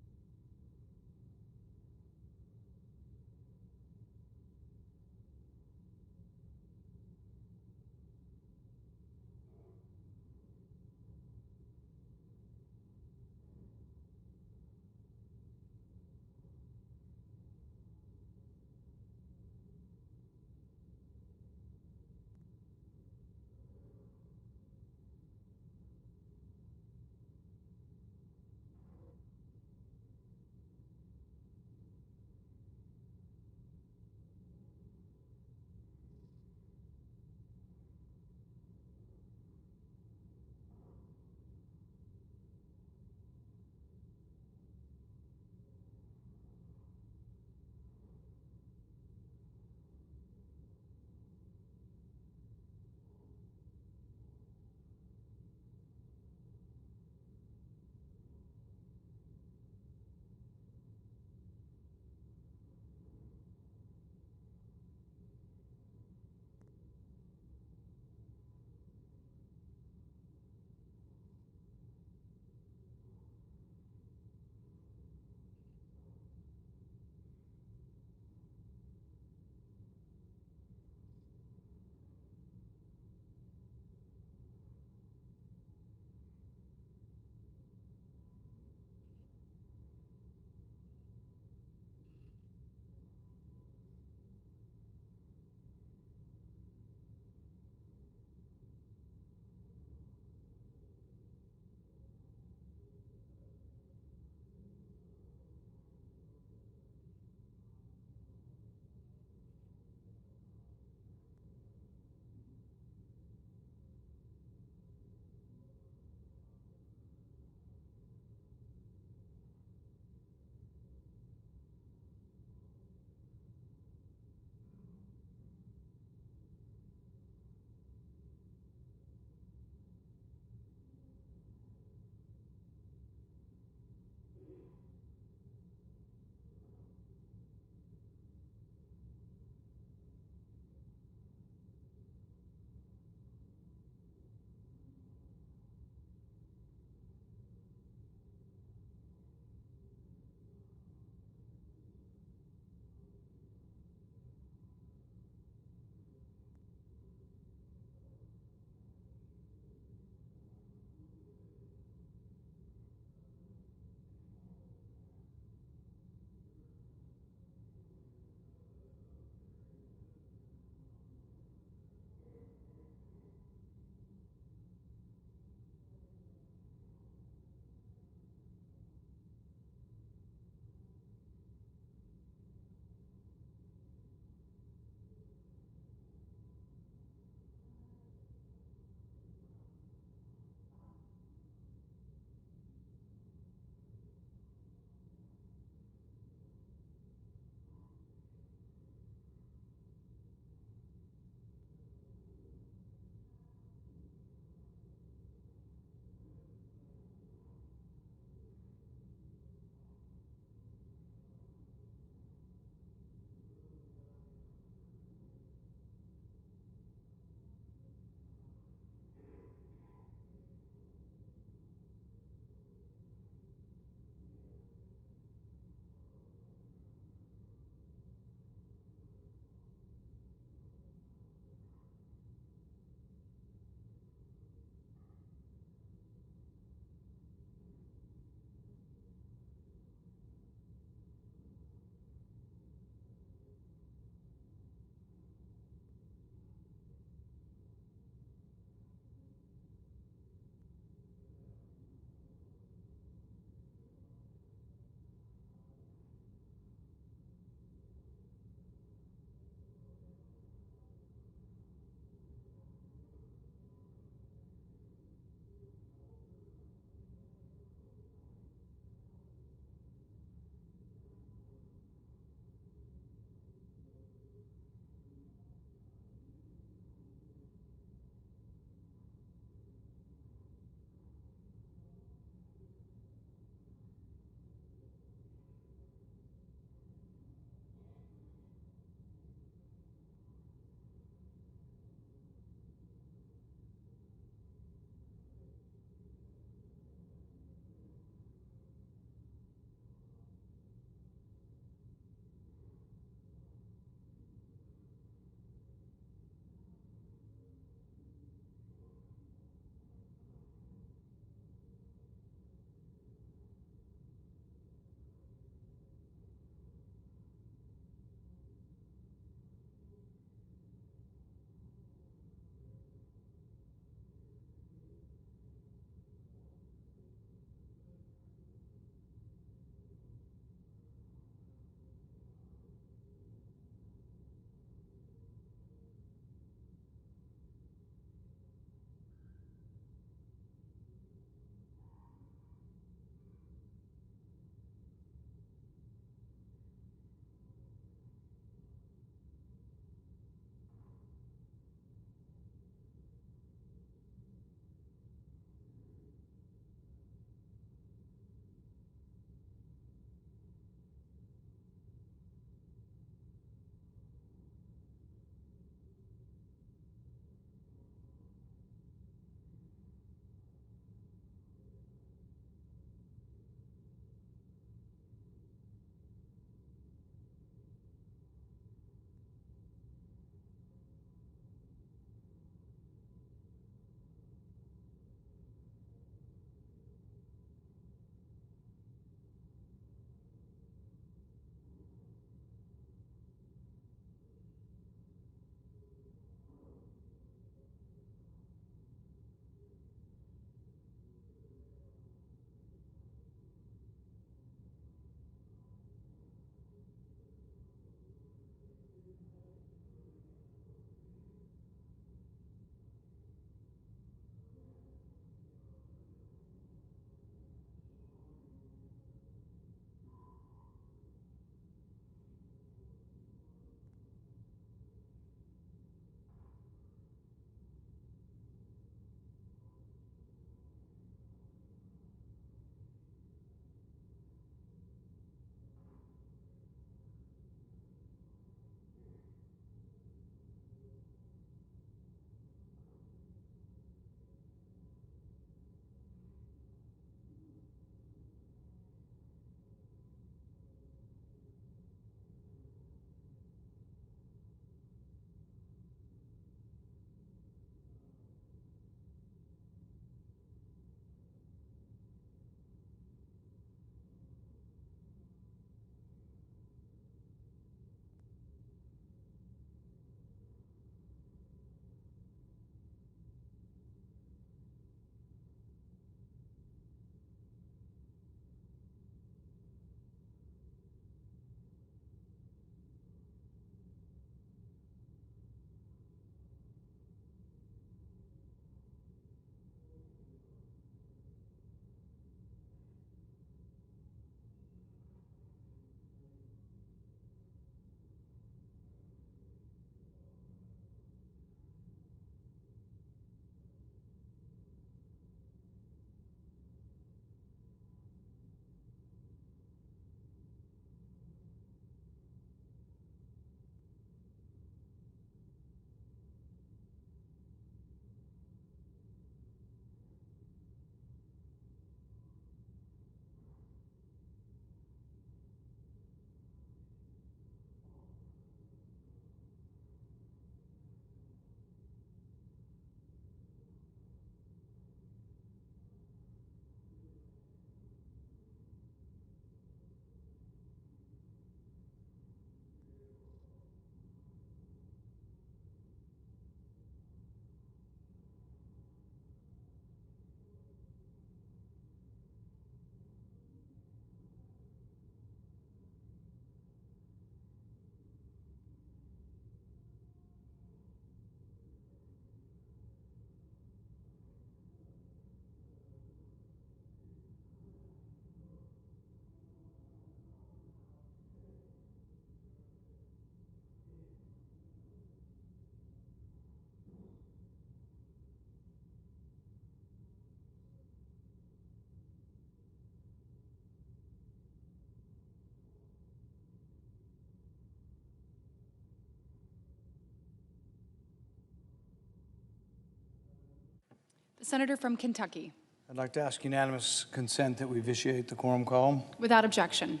The senator from Kentucky. I'd like to ask unanimous consent that we vitiate the quorum call. Without objection.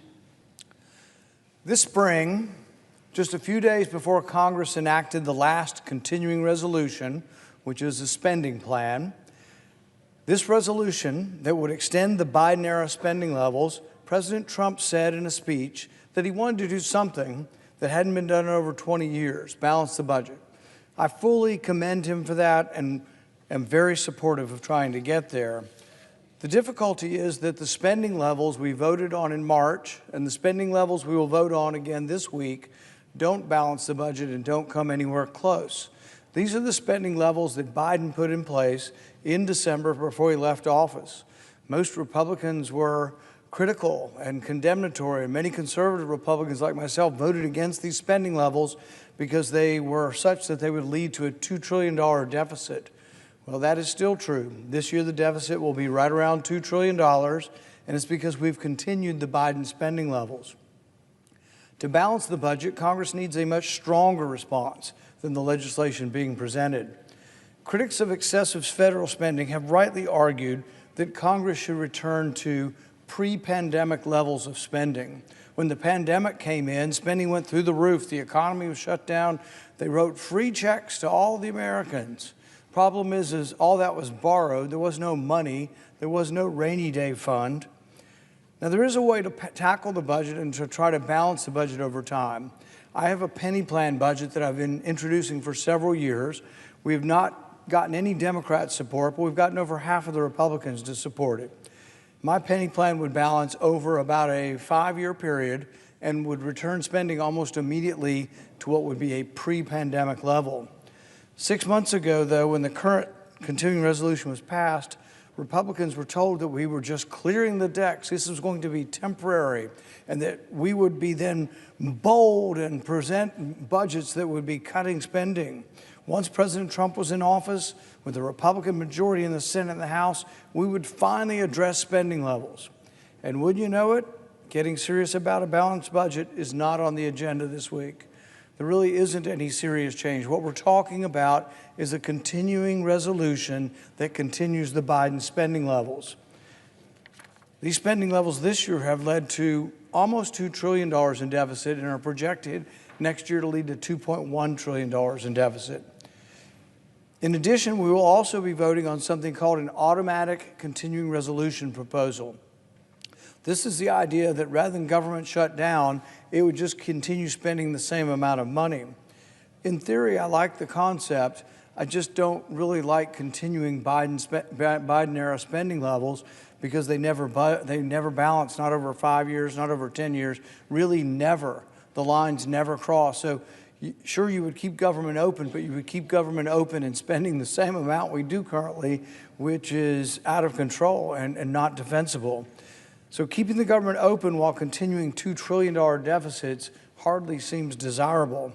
This spring, just a few days before Congress enacted the last continuing resolution, which is a spending plan, this resolution that would extend the Biden-era spending levels, President Trump said in a speech that he wanted to do something that hadn't been done in over 20 years, balance the budget. I fully commend him for that and am very supportive of trying to get there. The difficulty is that the spending levels we voted on in March and the spending levels we will vote on again this week don't balance the budget and don't come anywhere close. These are the spending levels that Biden put in place in December before he left office. Most Republicans were critical and condemnatory, and many conservative Republicans like myself voted against these spending levels because they were such that they would lead to a $2 trillion deficit. Well, that is still true. This year the deficit will be right around $2 trillion, and it's because we've continued the Biden spending levels. To balance the budget, Congress needs a much stronger response than the legislation being presented. Critics of excessive federal spending have rightly argued that Congress should return to pre-pandemic levels of spending. When the pandemic came in, spending went through the roof. The economy was shut down. They wrote free checks to all the Americans. Problem is all that was borrowed. There was no money. There was no rainy day fund. Now, there is a way to tackle the budget and to try to balance the budget over time. I have a penny plan budget that I've been introducing for several years. We have not gotten any Democrat support, but we've gotten over half of the Republicans to support it. My penny plan would balance over about a 5-year period and would return spending almost immediately to what would be a pre-pandemic level. 6 months ago, though, when the current continuing resolution was passed, Republicans were told that we were just clearing the decks. This was going to be temporary, and that we would be then bold and present budgets that would be cutting spending. Once President Trump was in office, with a Republican majority in the Senate and the House, we would finally address spending levels. And would you know it, getting serious about a balanced budget is not on the agenda this week. There really isn't any serious change. What we're talking about is a continuing resolution that continues the Biden spending levels. These spending levels this year have led to almost $2 trillion in deficit and are projected next year to lead to $2.1 trillion in deficit. In addition, we will also be voting on something called an automatic continuing resolution proposal. This is the idea that rather than government shut down, it would just continue spending the same amount of money. In theory, I like the concept. I just don't really like continuing Biden-era spending levels because they never balance, not over 5 years, not over 10 years, really never. The lines never cross. So sure, you would keep government open, but you would keep government open and spending the same amount we do currently, which is out of control and not defensible. So keeping the government open while continuing $2 trillion deficits hardly seems desirable.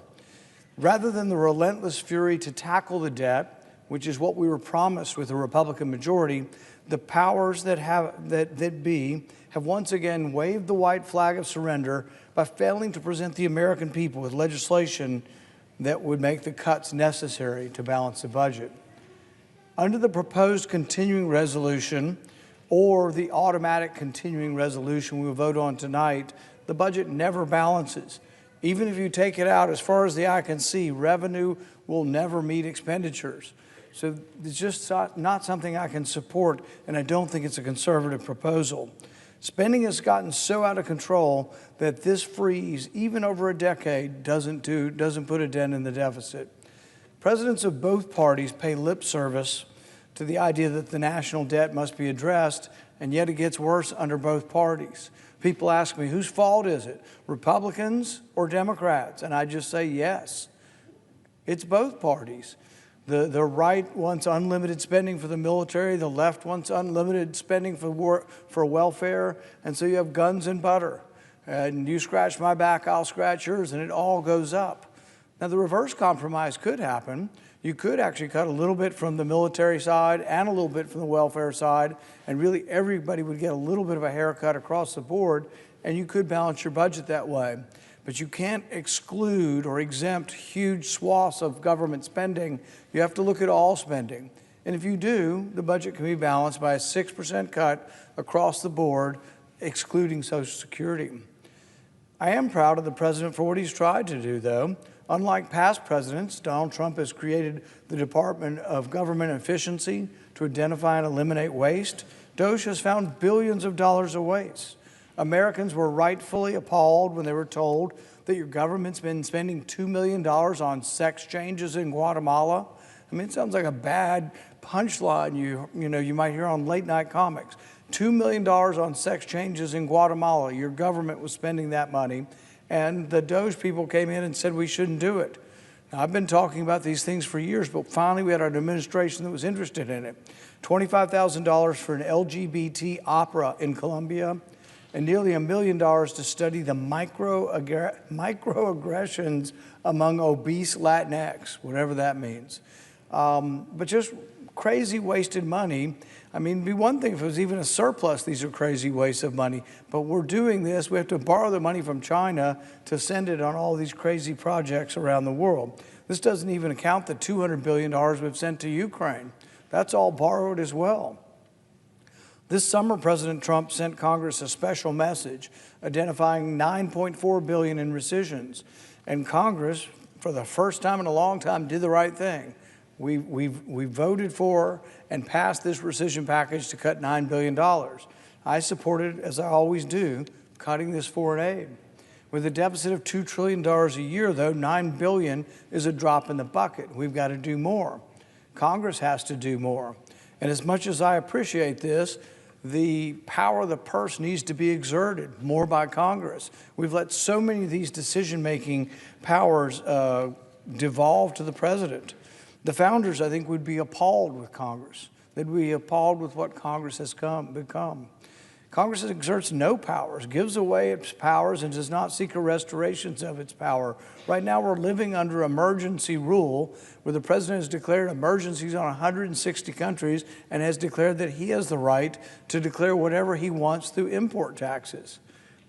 Rather than the relentless fury to tackle the debt, which is what we were promised with a Republican majority, the powers that be have once again waved the white flag of surrender by failing to present the American people with legislation that would make the cuts necessary to balance the budget. Under the proposed continuing resolution, or the automatic continuing resolution we will vote on tonight, the budget never balances. Even if you take it out as far as the eye can see, revenue will never meet expenditures. So it's just not something I can support, and I don't think it's a conservative proposal. Spending has gotten so out of control that this freeze, even over a decade, doesn't put a dent in the deficit. Presidents of both parties pay lip service to the idea that the national debt must be addressed, and yet it gets worse under both parties. People ask me, whose fault is it, Republicans or Democrats? And I just say yes. It's both parties. The right wants unlimited spending for the military. The left wants unlimited spending for welfare. And so you have guns and butter. And you scratch my back, I'll scratch yours, and it all goes up. Now, the reverse compromise could happen. You could actually cut a little bit from the military side and a little bit from the welfare side, and really everybody would get a little bit of a haircut across the board, and you could balance your budget that way. But you can't exclude or exempt huge swaths of government spending. You have to look at all spending. And if you do, the budget can be balanced by a 6% cut across the board, excluding Social Security. I am proud of the president for what he's tried to do, though. Unlike past presidents, Donald Trump has created the Department of Government Efficiency to identify and eliminate waste. DOGE has found billions of dollars of waste. Americans were rightfully appalled when they were told that your government's been spending $2 million on sex changes in Guatemala. I mean, it sounds like a bad punchline you might hear on late night comics. $2 million on sex changes in Guatemala. Your government was spending that money, and the DOGE people came in and said we shouldn't do it. Now, I've been talking about these things for years, but finally we had an administration that was interested in it. $25,000 for an LGBT opera in Colombia, and nearly $1 million to study the microaggressions among obese Latinx, whatever that means. But just crazy wasted money. I mean, it'd be one thing if it was even a surplus. These are crazy wastes of money. But we're doing this. We have to borrow the money from China to send it on all these crazy projects around the world. This doesn't even account the $200 billion we've sent to Ukraine. That's all borrowed as well. This summer, President Trump sent Congress a special message identifying $9.4 billion in rescissions. And Congress, for the first time in a long time, did the right thing. We voted for and passed this rescission package to cut $9 billion. I supported, as I always do, cutting this foreign aid. With a deficit of $2 trillion a year, though, $9 billion is a drop in the bucket. We've got to do more. Congress has to do more. And as much as I appreciate this, the power of the purse needs to be exerted more by Congress. We've let so many of these decision-making powers devolve to the president. The founders, I think, would be appalled with Congress. They'd be appalled with what Congress has become. Congress exerts no powers, gives away its powers, and does not seek a restoration of its power. Right now, we're living under emergency rule, where the president has declared emergencies on 160 countries and has declared that he has the right to declare whatever he wants through import taxes.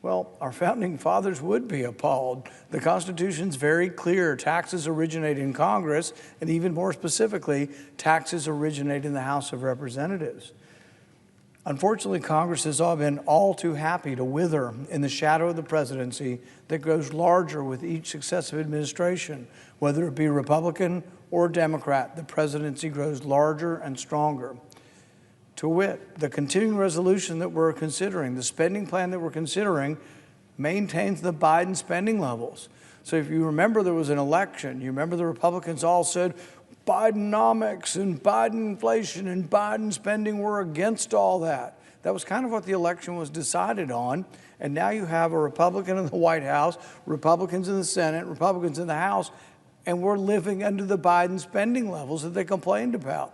Well, our founding fathers would be appalled. The Constitution's very clear. Taxes originate in Congress, and even more specifically, taxes originate in the House of Representatives. Unfortunately, Congress has all been all too happy to wither in the shadow of the presidency that grows larger with each successive administration. Whether it be Republican or Democrat, the presidency grows larger and stronger. To wit, the continuing resolution that we're considering, the spending plan that we're considering, maintains the Biden spending levels. So if you remember there was an election, you remember the Republicans all said, Bidenomics and Biden inflation and Biden spending, were against all that. That was kind of what the election was decided on. And now you have a Republican in the White House, Republicans in the Senate, Republicans in the House, and we're living under the Biden spending levels that they complained about.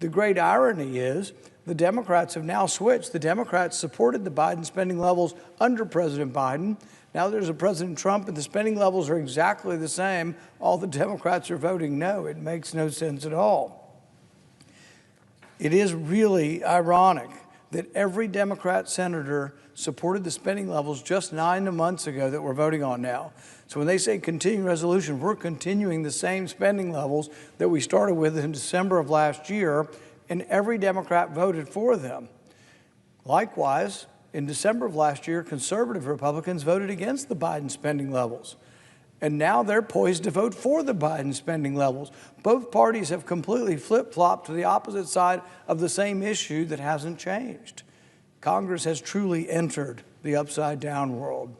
The great irony is the Democrats have now switched. The Democrats supported the Biden spending levels under President Biden. Now there's a President Trump and the spending levels are exactly the same. All the Democrats are voting no. It makes no sense at all. It is really ironic that every Democrat senator supported the spending levels just 9 months ago that we're voting on now. So when they say continuing resolution, we're continuing the same spending levels that we started with in December of last year, and every Democrat voted for them. Likewise, in December of last year, conservative Republicans voted against the Biden spending levels. And now they're poised to vote for the Biden spending levels. Both parties have completely flip-flopped to the opposite side of the same issue that hasn't changed. Congress has truly entered the upside-down world.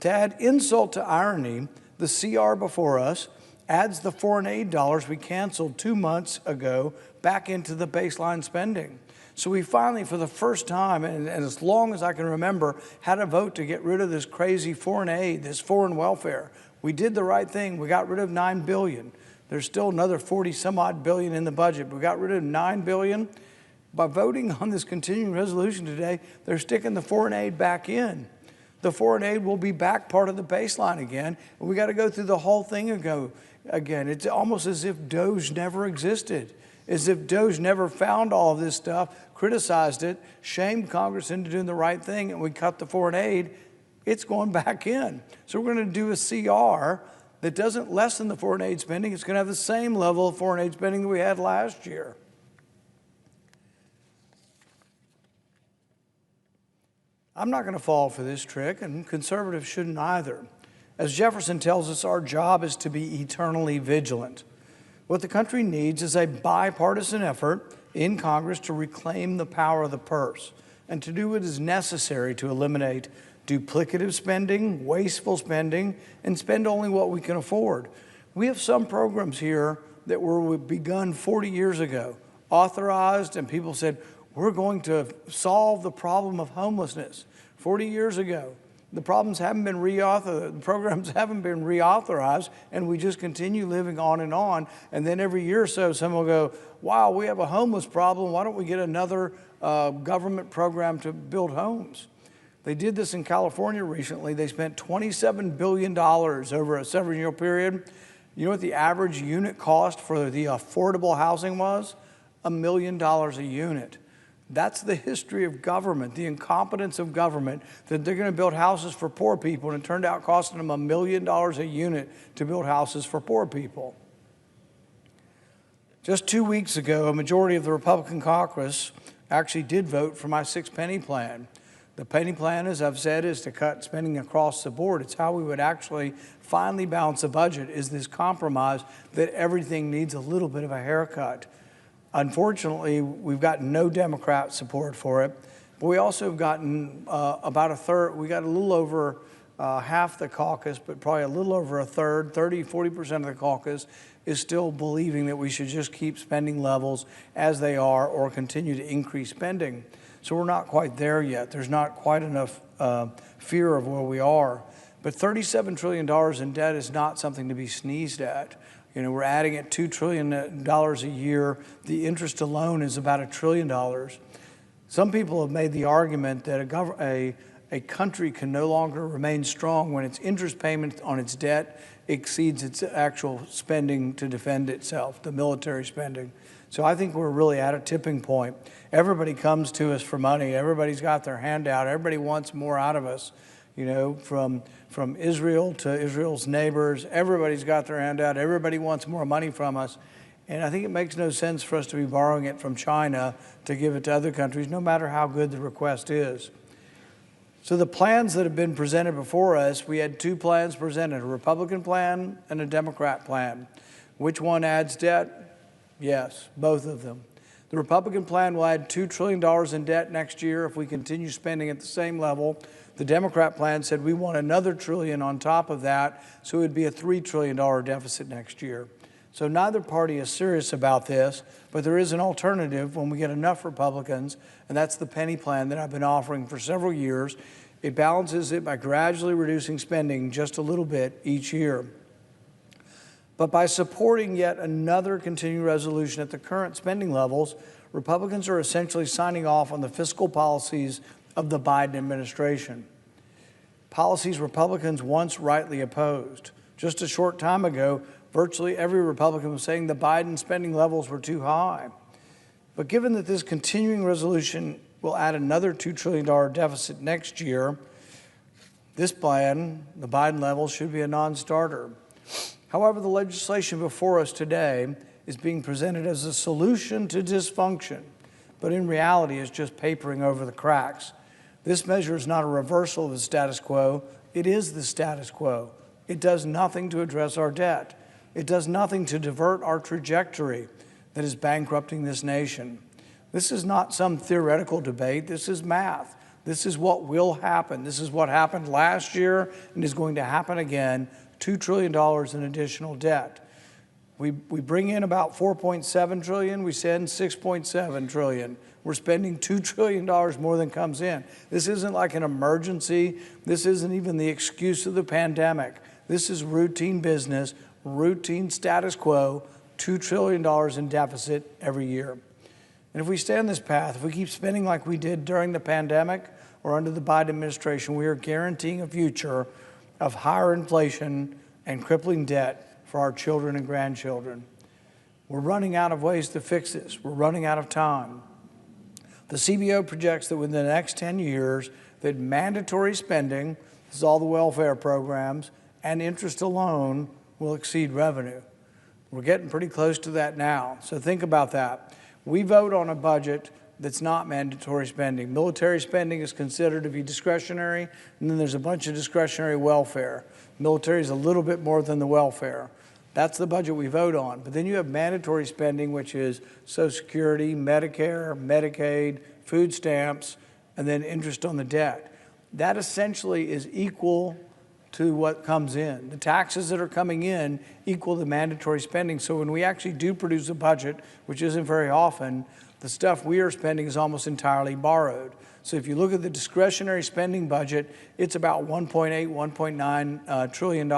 To add insult to irony, the CR before us adds the foreign aid dollars we canceled 2 months ago back into the baseline spending. So we finally, for the first time, and as long as I can remember, had a vote to get rid of this crazy foreign aid, this foreign welfare. We did the right thing. We got rid of $9 billion. There's still another 40-some-odd billion in the budget. We got rid of $9 billion. By voting on this continuing resolution today, they're sticking the foreign aid back in. The foreign aid will be back part of the baseline again, and we got to go through the whole thing again. It's almost as if DOGE never existed, as if DOGE never found all of this stuff, criticized it, shamed Congress into doing the right thing, and we cut the foreign aid. It's going back in. So we're going to do a CR that doesn't lessen the foreign aid spending. It's going to have the same level of foreign aid spending that we had last year. I'm not going to fall for this trick, and conservatives shouldn't either. As Jefferson tells us, our job is to be eternally vigilant. What the country needs is a bipartisan effort in Congress to reclaim the power of the purse and to do what is necessary to eliminate duplicative spending, wasteful spending, and spend only what we can afford. We have some programs here that were begun 40 years ago, authorized, and people said, we're going to solve the problem of homelessness 40 years ago. The programs haven't been reauthorized, and we just continue living on. And then every year or so, someone will go, wow, we have a homeless problem. Why don't we get another government program to build homes? They did this in California recently. They spent $27 billion over a several-year period. You know what the average unit cost for the affordable housing was? $1 million a unit. That's the history of government, the incompetence of government, that they're going to build houses for poor people, and it turned out costing them $1 million a unit to build houses for poor people. Just 2 weeks ago, a majority of the Republican caucus actually did vote for my 6-penny plan. The penny plan, as I've said, is to cut spending across the board. It's how we would actually finally balance a budget, is this compromise that everything needs a little bit of a haircut. Unfortunately, we've gotten no Democrat support for it, but we also have gotten about a third. We got a little over half the caucus, but probably a little over a third, 40% of the caucus is still believing that we should just keep spending levels as they are or continue to increase spending. So we're not quite there yet. There's not quite enough fear of where we are. But $37 trillion in debt is not something to be sneezed at. You know, we're adding at $2 trillion a year. The interest alone is about $1 trillion. Some people have made the argument that a country can no longer remain strong when its interest payment on its debt exceeds its actual spending to defend itself, the military spending. So I think we're really at a tipping point. Everybody comes to us for money. Everybody's got their hand out. Everybody wants more out of us. You know, from Israel to Israel's neighbors, everybody's got their hand out. Everybody wants more money from us. And I think it makes no sense for us to be borrowing it from China to give it to other countries, no matter how good the request is. So the plans that have been presented before us, we had 2 plans presented, a Republican plan and a Democrat plan. Which one adds debt? Yes, both of them. The Republican plan will add $2 trillion in debt next year if we continue spending at the same level. The Democrat plan said we want another trillion on top of that, so it would be a $3 trillion deficit next year. So neither party is serious about this, but there is an alternative when we get enough Republicans, and that's the penny plan that I've been offering for several years. It balances it by gradually reducing spending just a little bit each year. But by supporting yet another continuing resolution at the current spending levels, Republicans are essentially signing off on the fiscal policies of the Biden administration. Policies Republicans once rightly opposed. Just a short time ago, virtually every Republican was saying the Biden spending levels were too high. But given that this continuing resolution will add another $2 trillion deficit next year, this plan, the Biden level, should be a non-starter. However, the legislation before us today is being presented as a solution to dysfunction, but in reality is just papering over the cracks. This measure is not a reversal of the status quo. It is the status quo. It does nothing to address our debt. It does nothing to divert our trajectory that is bankrupting this nation. This is not some theoretical debate. This is math. This is what will happen. This is what happened last year and is going to happen again, $2 trillion in additional debt. We bring in about $4.7 trillion, we send $6.7 trillion. We're spending $2 trillion more than comes in. This isn't like an emergency. This isn't even the excuse of the pandemic. This is routine business, routine status quo, $2 trillion in deficit every year. And if we stay on this path, if we keep spending like we did during the pandemic or under the Biden administration, we are guaranteeing a future of higher inflation and crippling debt for our children and grandchildren. We're running out of ways to fix this. We're running out of time. The CBO projects that within the next 10 years, that mandatory spending, this is all the welfare programs, and interest alone will exceed revenue. We're getting pretty close to that now, so think about that. We vote on a budget that's not mandatory spending. Military spending is considered to be discretionary, and then there's a bunch of discretionary welfare. Military is a little bit more than the welfare. That's the budget we vote on. But then you have mandatory spending, which is Social Security, Medicare, Medicaid, food stamps, and then interest on the debt. That essentially is equal to what comes in. The taxes that are coming in equal the mandatory spending. So when we actually do produce a budget, which isn't very often, the stuff we are spending is almost entirely borrowed. So if you look at the discretionary spending budget, it's about $1.8, $1.9 trillion.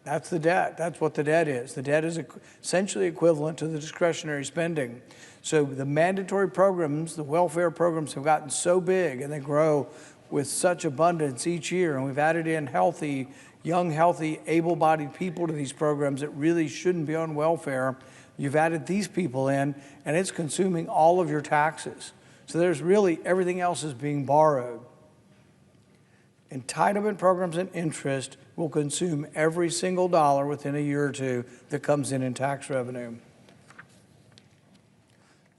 That's the debt. That's what the debt is. The debt is essentially equivalent to the discretionary spending. So the mandatory programs, the welfare programs have gotten so big and they grow with such abundance each year, and we've added in healthy, young, healthy, able-bodied people to these programs that really shouldn't be on welfare. You've added these people in, and it's consuming all of your taxes. So there's really, everything else is being borrowed. Entitlement programs and interest will consume every single dollar within a year or two that comes in tax revenue.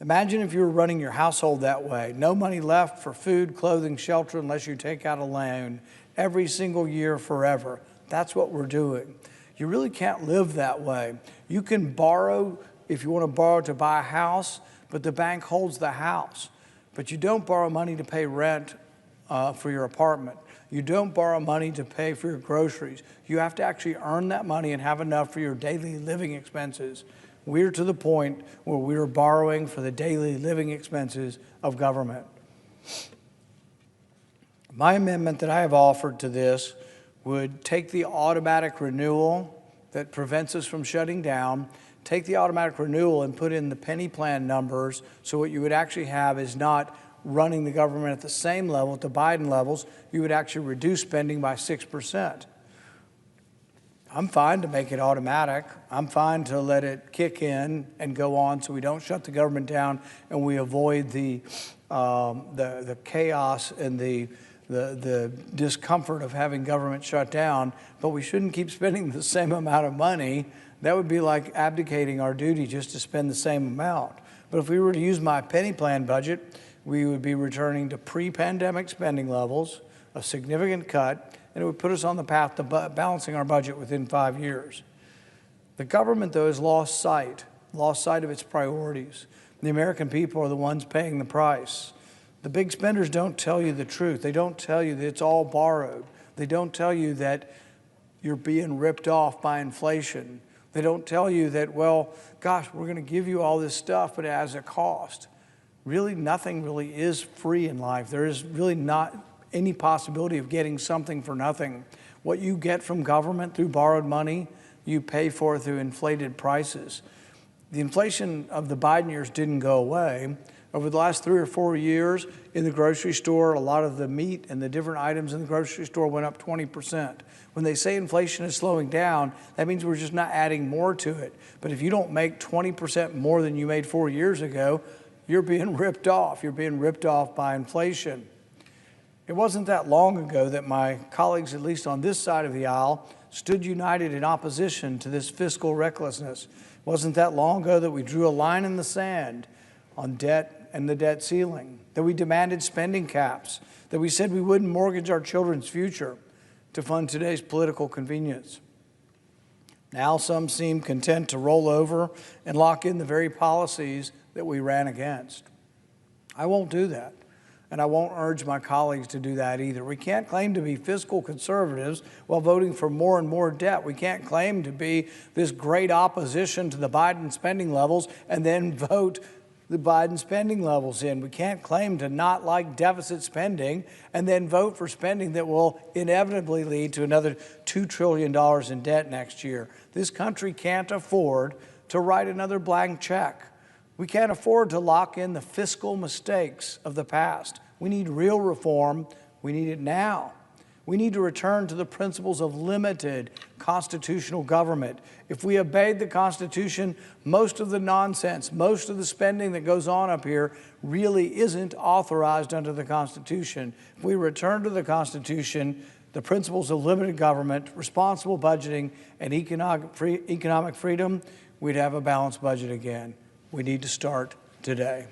Imagine if you were running your household that way. No money left for food, clothing, shelter unless you take out a loan every single year forever. That's what we're doing. You really can't live that way. You can borrow if you want to borrow to buy a house, but the bank holds the house. But you don't borrow money to pay rent for your apartment. You don't borrow money to pay for your groceries. You have to actually earn that money and have enough for your daily living expenses. We're to the point where we're borrowing for the daily living expenses of government. My amendment that I have offered to this would take the automatic renewal that prevents us from shutting down, take the automatic renewal and put in the penny plan numbers, so what you would actually have is not running the government at the same level, at the Biden levels. You would actually reduce spending by 6%. I'm fine to make it automatic. I'm fine to let it kick in and go on so we don't shut the government down and we avoid the chaos and the discomfort of having government shut down, but we shouldn't keep spending the same amount of money. That would be like abdicating our duty just to spend the same amount. But if we were to use my penny plan budget, we would be returning to pre-pandemic spending levels, a significant cut, and it would put us on the path to balancing our budget within 5 years. The government, though, has lost sight of its priorities. The American people are the ones paying the price. The big spenders don't tell you the truth. They don't tell you that it's all borrowed. They don't tell you that you're being ripped off by inflation. They don't tell you that, well, gosh, we're going to give you all this stuff, but it has a cost. Really, nothing really is free in life. There is really not any possibility of getting something for nothing. What you get from government through borrowed money, you pay for through inflated prices. The inflation of the Biden years didn't go away. Over the last 3 or 4 years in the grocery store, a lot of the meat and the different items in the grocery store went up 20%. When they say inflation is slowing down, that means we're just not adding more to it. But if you don't make 20% more than you made 4 years ago, you're being ripped off. You're being ripped off by inflation. It wasn't that long ago that my colleagues, at least on this side of the aisle, stood united in opposition to this fiscal recklessness. It wasn't that long ago that we drew a line in the sand on debt and the debt ceiling, that we demanded spending caps, that we said we wouldn't mortgage our children's future to fund today's political convenience. Now some seem content to roll over and lock in the very policies that we ran against. I won't do that. And I won't urge my colleagues to do that either. We can't claim to be fiscal conservatives while voting for more and more debt. We can't claim to be this great opposition to the Biden spending levels and then vote the Biden spending levels in. We can't claim to not like deficit spending and then vote for spending that will inevitably lead to another $2 trillion in debt next year. This country can't afford to write another blank check. We can't afford to lock in the fiscal mistakes of the past. We need real reform. We need it now. We need to return to the principles of limited constitutional government. If we obeyed the Constitution, most of the nonsense, most of the spending that goes on up here really isn't authorized under the Constitution. If we return to the Constitution, the principles of limited government, responsible budgeting, and economic freedom, we'd have a balanced budget again. We need to start today.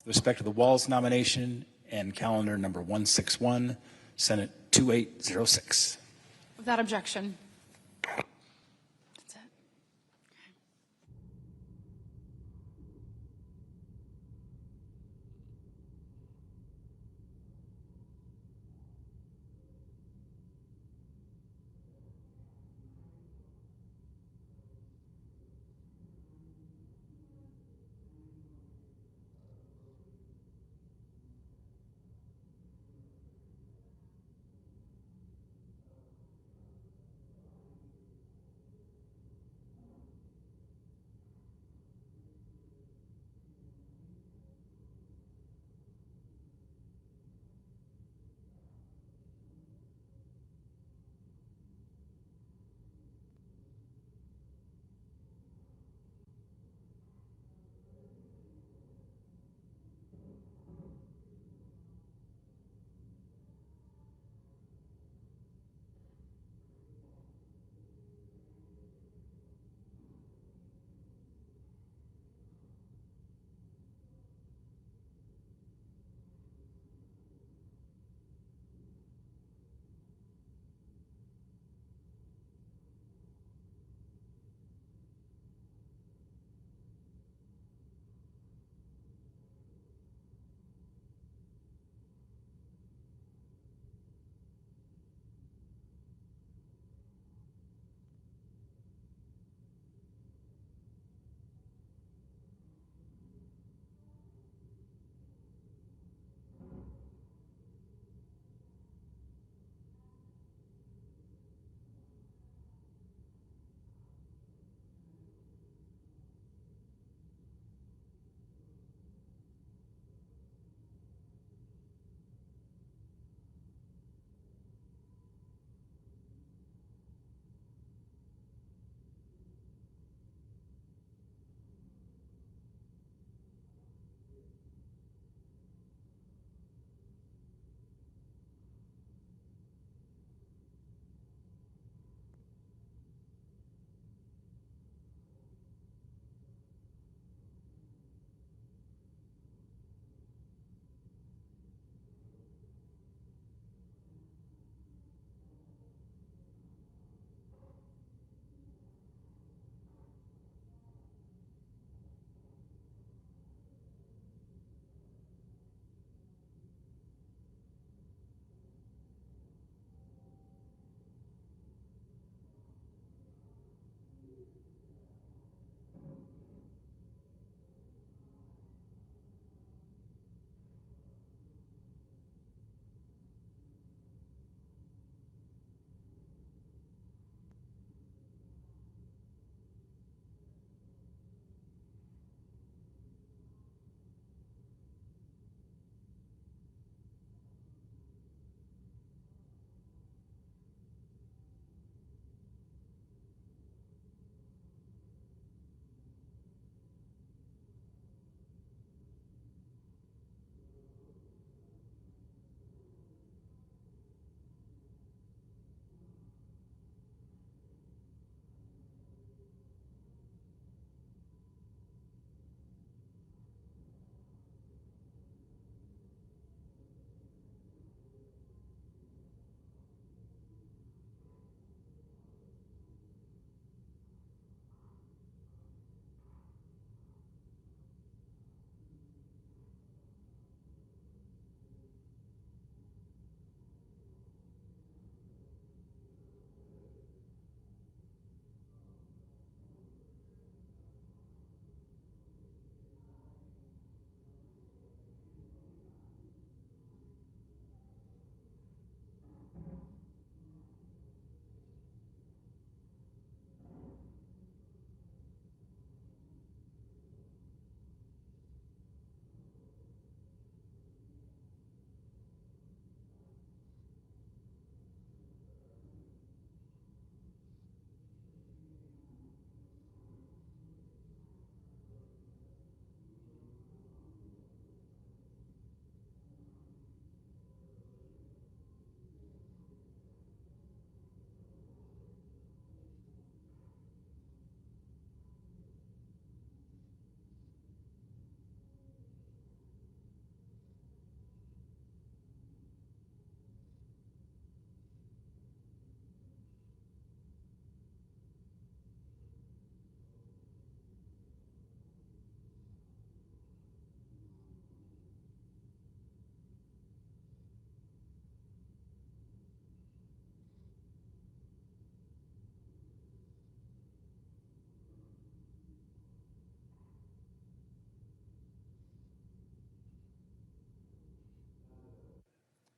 With respect to the Walls nomination and calendar number 161, Senate 2806. Without objection. That's it.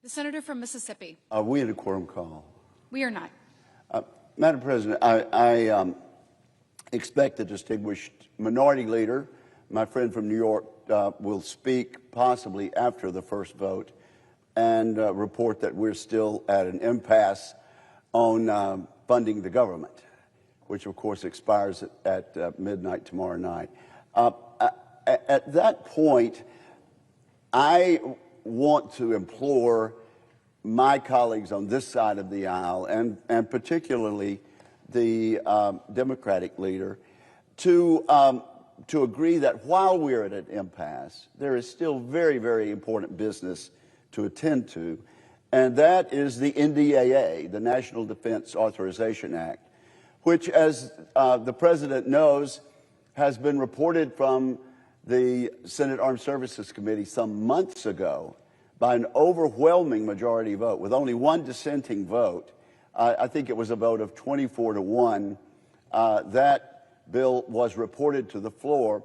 The senator from Mississippi. Are we in a quorum call? We are not. Madam President, I expect the distinguished minority leader, my friend from New York, will speak possibly after the first vote and report that we're still at an impasse on funding the government, which of course expires at midnight tomorrow night. At that point, I want to implore my colleagues on this side of the aisle, and particularly the Democratic leader, to agree that while we're at an impasse, there is still very, very important business to attend to, and that is the NDAA, the National Defense Authorization Act, which, as the President knows, has been reported from the Senate Armed Services Committee some months ago by an overwhelming majority vote, with only one dissenting vote. I think it was a vote of 24-1. That bill was reported to the floor.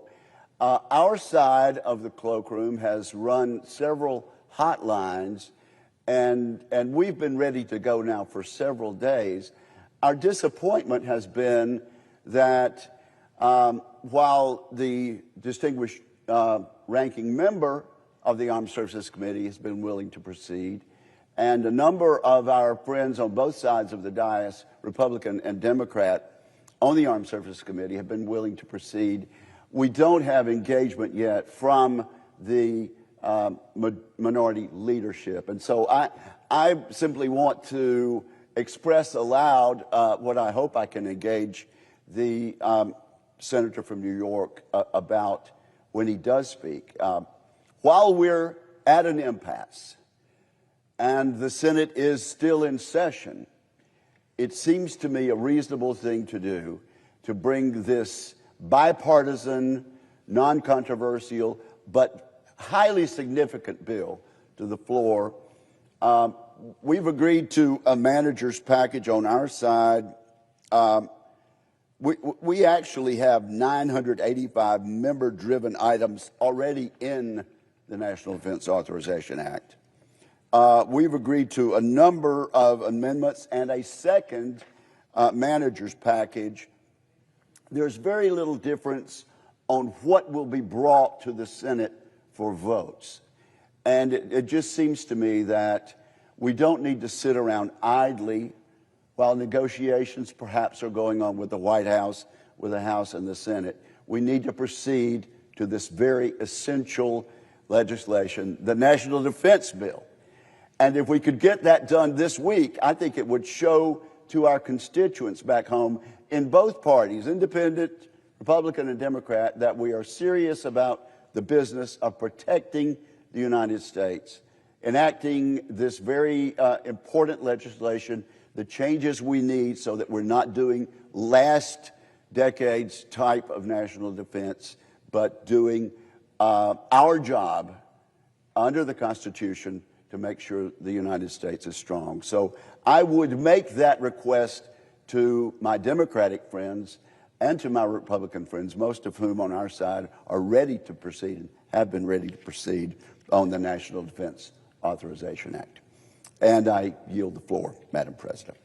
Our side of the cloakroom has run several hotlines, and we've been ready to go now for several days. Our disappointment has been that while the distinguished ranking member of the Armed Services Committee has been willing to proceed, and a number of our friends on both sides of the dais, Republican and Democrat, on the Armed Services Committee have been willing to proceed, we don't have engagement yet from the minority leadership. And so I simply want to express aloud what I hope I can engage the senator from New York about when he does speak. While we're at an impasse and the Senate is still in session, it seems to me a reasonable thing to do to bring this bipartisan, non-controversial, but highly significant bill to the floor. We've agreed to a manager's package on our side. We actually have 985 member-driven items already in the National Defense Authorization Act. We've agreed to a number of amendments and a second manager's package. There's very little difference on what will be brought to the Senate for votes. And it just seems to me that we don't need to sit around idly while negotiations perhaps are going on with the White House, with the House and the Senate. We need to proceed to this very essential legislation, the National Defense Bill. And if we could get that done this week, I think it would show to our constituents back home in both parties, independent, Republican and Democrat, that we are serious about the business of protecting the United States, enacting this very important legislation, the changes we need so that we're not doing last decade's type of national defense, but doing our job under the Constitution to make sure the United States is strong. So I would make that request to my Democratic friends and to my Republican friends, most of whom on our side are ready to proceed and have been ready to proceed on the National Defense Authorization Act. And I yield the floor, Madam President.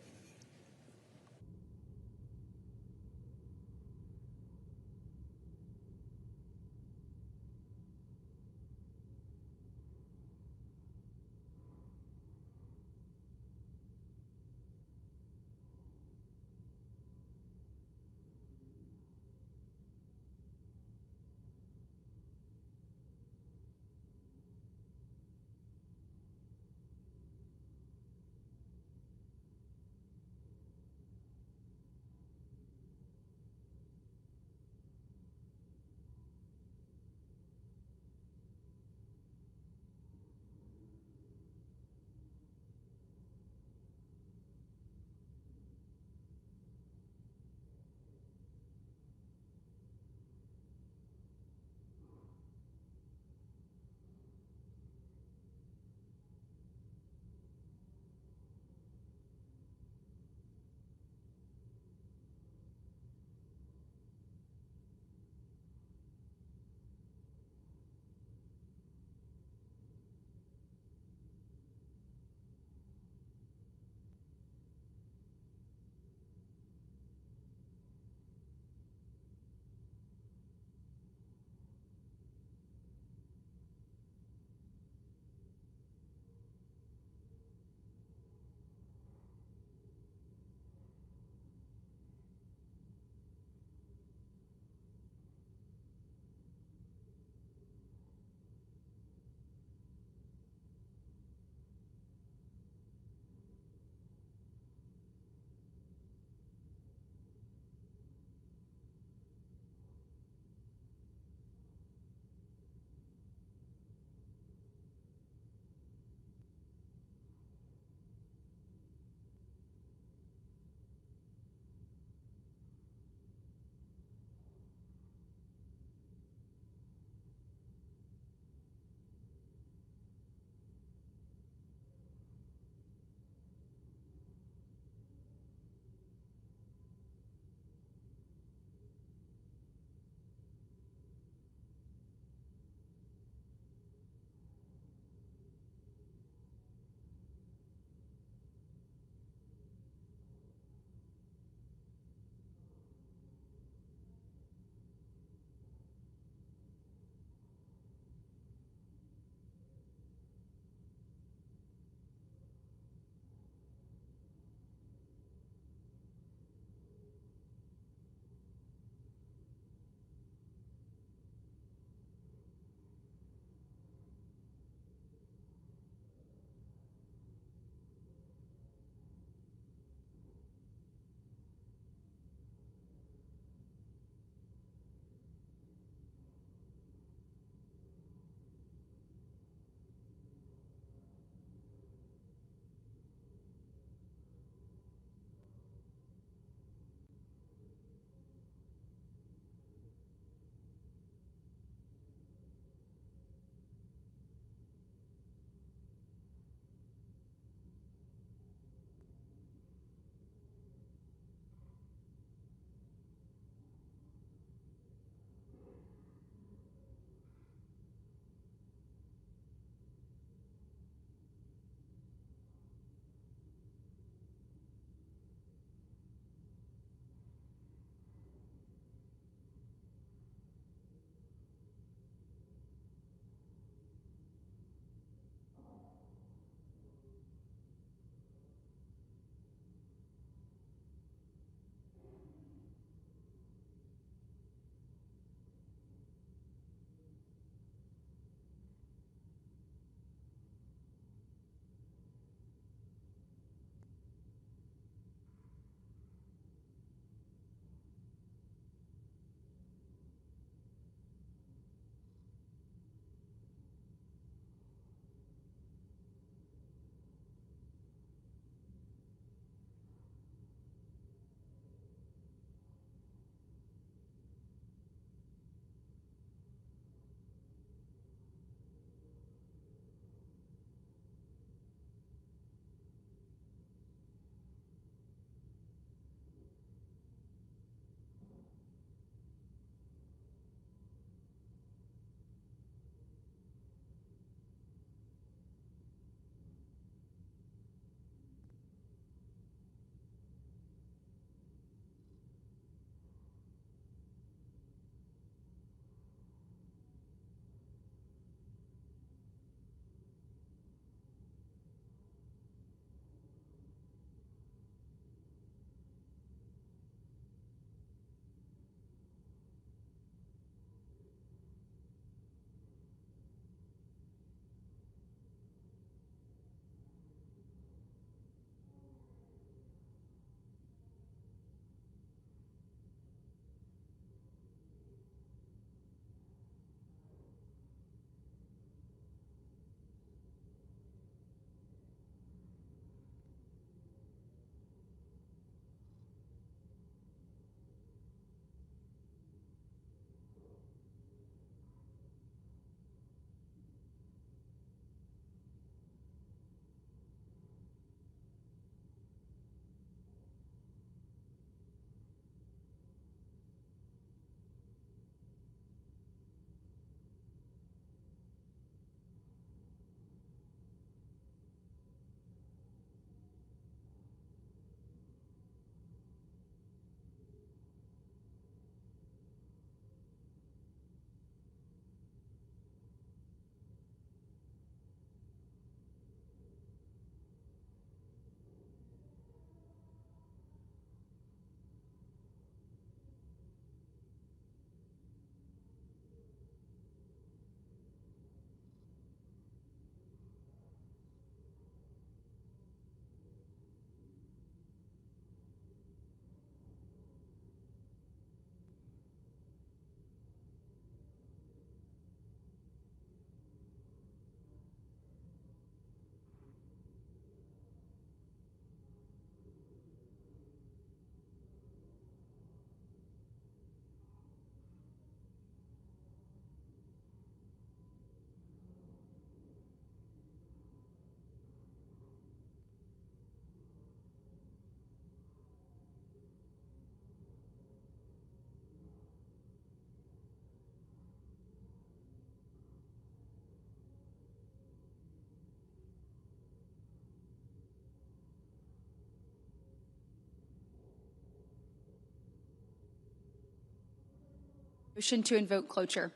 Motion to invoke cloture.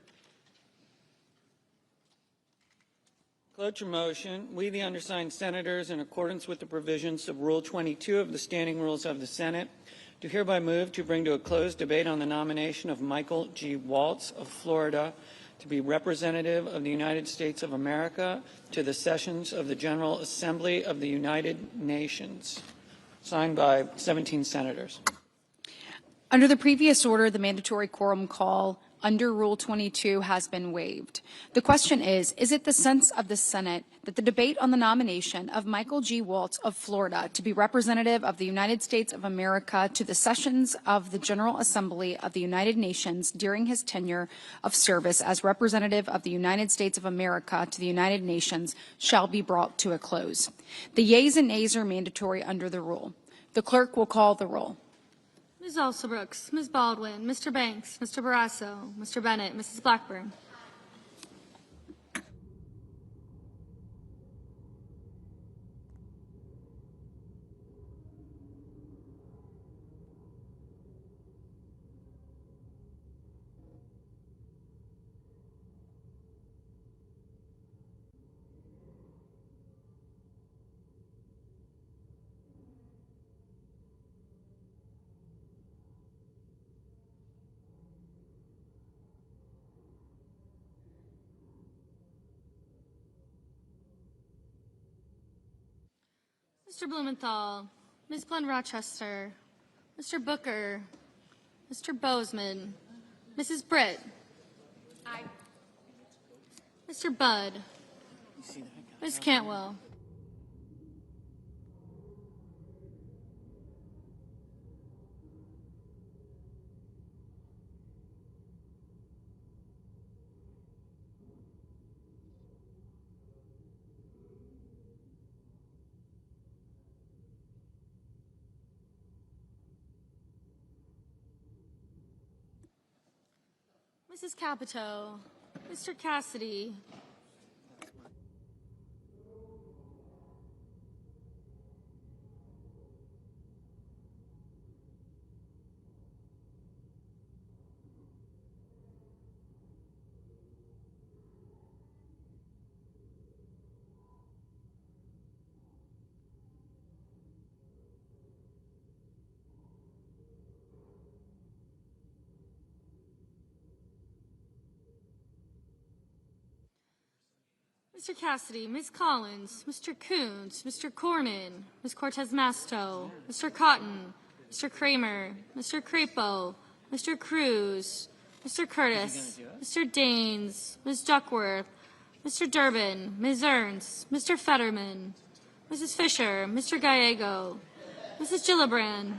Cloture motion. We, the undersigned senators, in accordance with the provisions of Rule 22 of the Standing Rules of the Senate, do hereby move to bring to a close debate on the nomination of Michael G. Waltz of Florida to be representative of the United States of America to the sessions of the General Assembly of the United Nations. Signed by 17 senators. Under the previous order, the mandatory quorum call under Rule 22 has been waived. The question is it the sense of the Senate that the debate on the nomination of Michael G. Waltz of Florida to be representative of the United States of America to the sessions of the General Assembly of the United Nations during his tenure of service as representative of the United States of America to the United Nations shall be brought to a close? The yeas and nays are mandatory under the rule. The clerk will call the roll. Ms. Alsobrooks, Ms. Baldwin, Mr. Banks, Mr. Barrasso, Mr. Bennett, Mrs. Blackburn. Mr. Blumenthal, Ms. Glenn Rochester, Mr. Booker, Mr. Bozeman, Mrs. Britt. Aye. Mr. Budd, Ms. Cantwell. Mrs. Capito, Mr. Cassidy, Mr. Cassidy, Ms. Collins, Mr. Coons, Mr. Cornyn, Ms. Cortez Masto, Mr. Cotton, Mr. Kramer, Mr. Crapo, Mr. Cruz, Mr. Curtis, Mr. Daines, Ms. Duckworth, Mr. Durbin, Ms. Ernst, Mr. Fetterman, Mrs. Fisher, Mr. Gallego, Mrs. Gillibrand.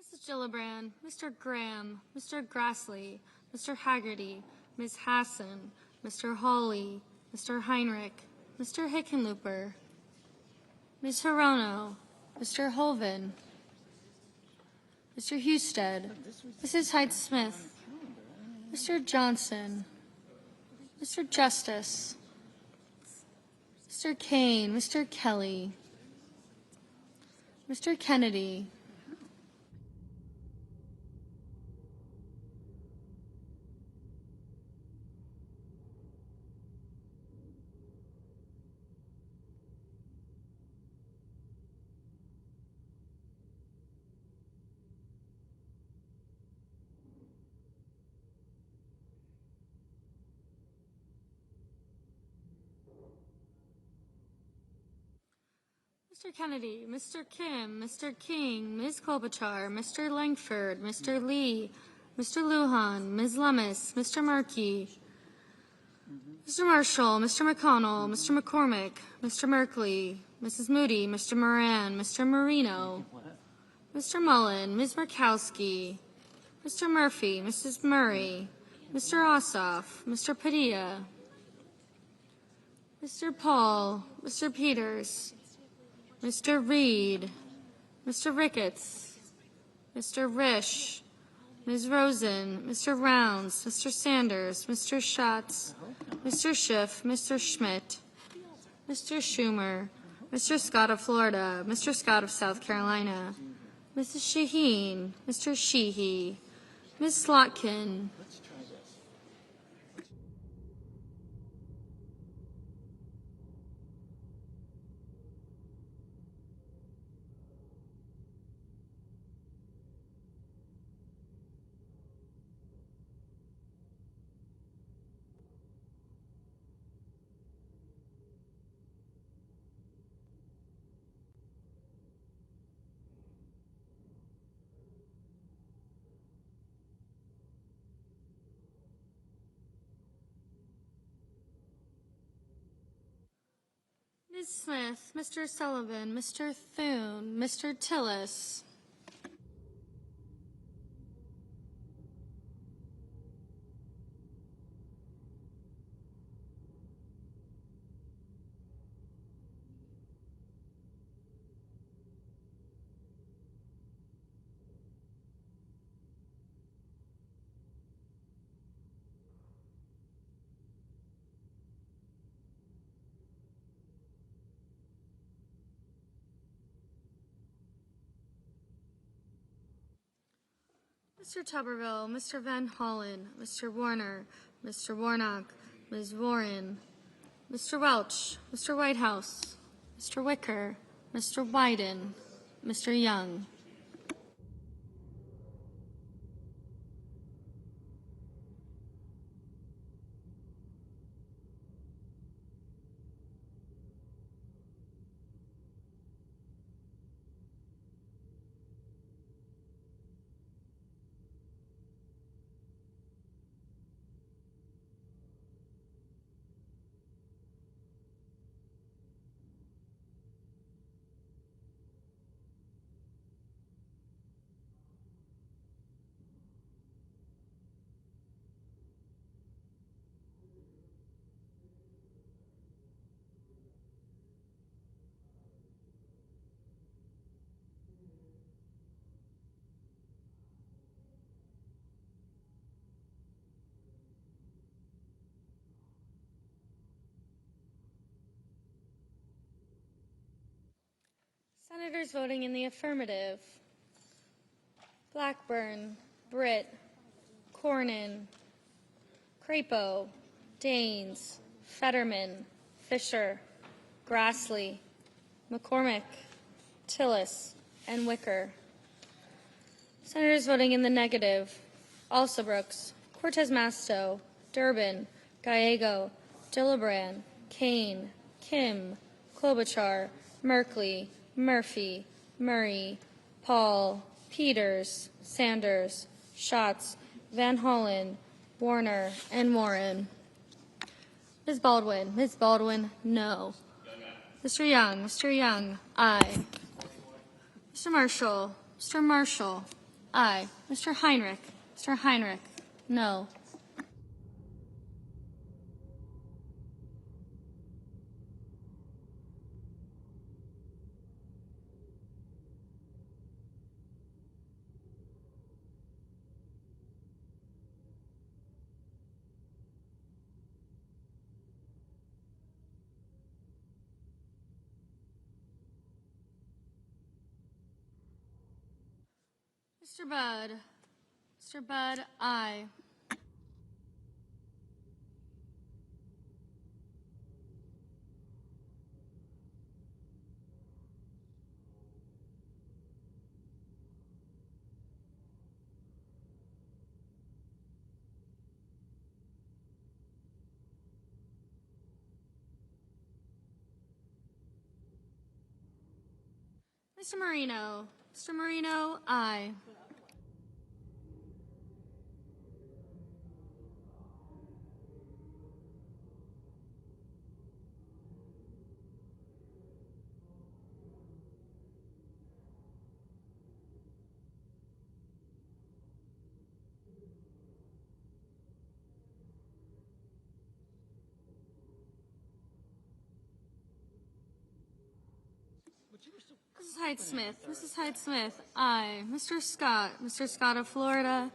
Mrs. Gillibrand, Mr. Graham, Mr. Grassley, Mr. Haggerty, Ms. Hassan, Mr. Hawley, Mr. Heinrich, Mr. Hickenlooper, Ms. Hirono, Mr. Holven, Mr. Husted, Mrs. Hyde-Smith, Mr. Johnson, Mr. Justice, Mr. Kane, Mr. Kelly, Mr. Kennedy, Mr. Kennedy, Mr. Kim, Mr. King, Ms. Klobuchar, Mr. Langford, Mr. Lee, Mr. Lujan, Ms. Lummis, Mr. Markey, Mr. Marshall, Mr. McConnell, Mr. McCormick, Mr. Merkley, Mrs. Moody, Mr. Moran, Mr. Marino, Mr. Mullen, Ms. Murkowski, Mr. Murphy, Mrs. Murray, Mr. Ossoff, Mr. Padilla, Mr. Paul, Mr. Peters, Mr. Reed, Mr. Ricketts, Mr. Risch, Ms. Rosen, Mr. Rounds, Mr. Sanders, Mr. Schatz, Mr. Schiff, Mr. Schmidt, Mr. Schumer, Mr. Scott of Florida, Mr. Scott of South Carolina, Mrs. Shaheen, Mr. Sheehy, Ms. Slotkin, Ms. Smith, Mr. Sullivan, Mr. Thune, Mr. Tillis, Mr. Tuberville, Mr. Van Hollen, Mr. Warner, Mr. Warnock, Ms. Warren, Mr. Welch, Mr. Whitehouse, Mr. Wicker, Mr. Wyden, Mr. Young. Senators voting in the affirmative: Blackburn, Britt, Cornyn, Crapo, Daines, Fetterman, Fisher, Grassley, McCormick, Tillis, and Wicker. Senators voting in the negative: Alsobrooks, Cortez Masto, Durbin, Gallego, Gillibrand, Kane, Kim, Klobuchar, Merkley, Murphy, Murray, Paul, Peters, Sanders, Schatz, Van Hollen, Warner, and Warren. Ms. Baldwin, no. Mr. Young, aye. Mr. Marshall, Aye. Mr. Heinrich? Mr. Heinrich? No. Mr. Budd? Mr. Budd, aye. Mr. Marino? Mr. Marino, aye. Mrs. Hyde-Smith? Mrs. Hyde-Smith, aye. Mr. Scott? Mr. Scott of Florida,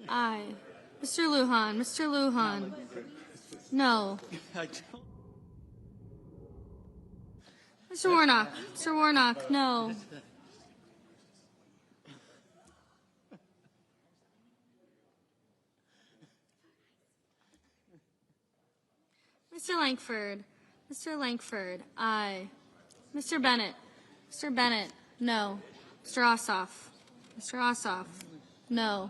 aye. Mr. Lujan? Mr. Lujan? No. Mr. Warnock? Mr. Warnock, no. Mr. Langford? Mr. Langford, aye. Mr. Bennett? Mr. Bennett, no. Mr. Ossoff? Mr. Ossoff, no.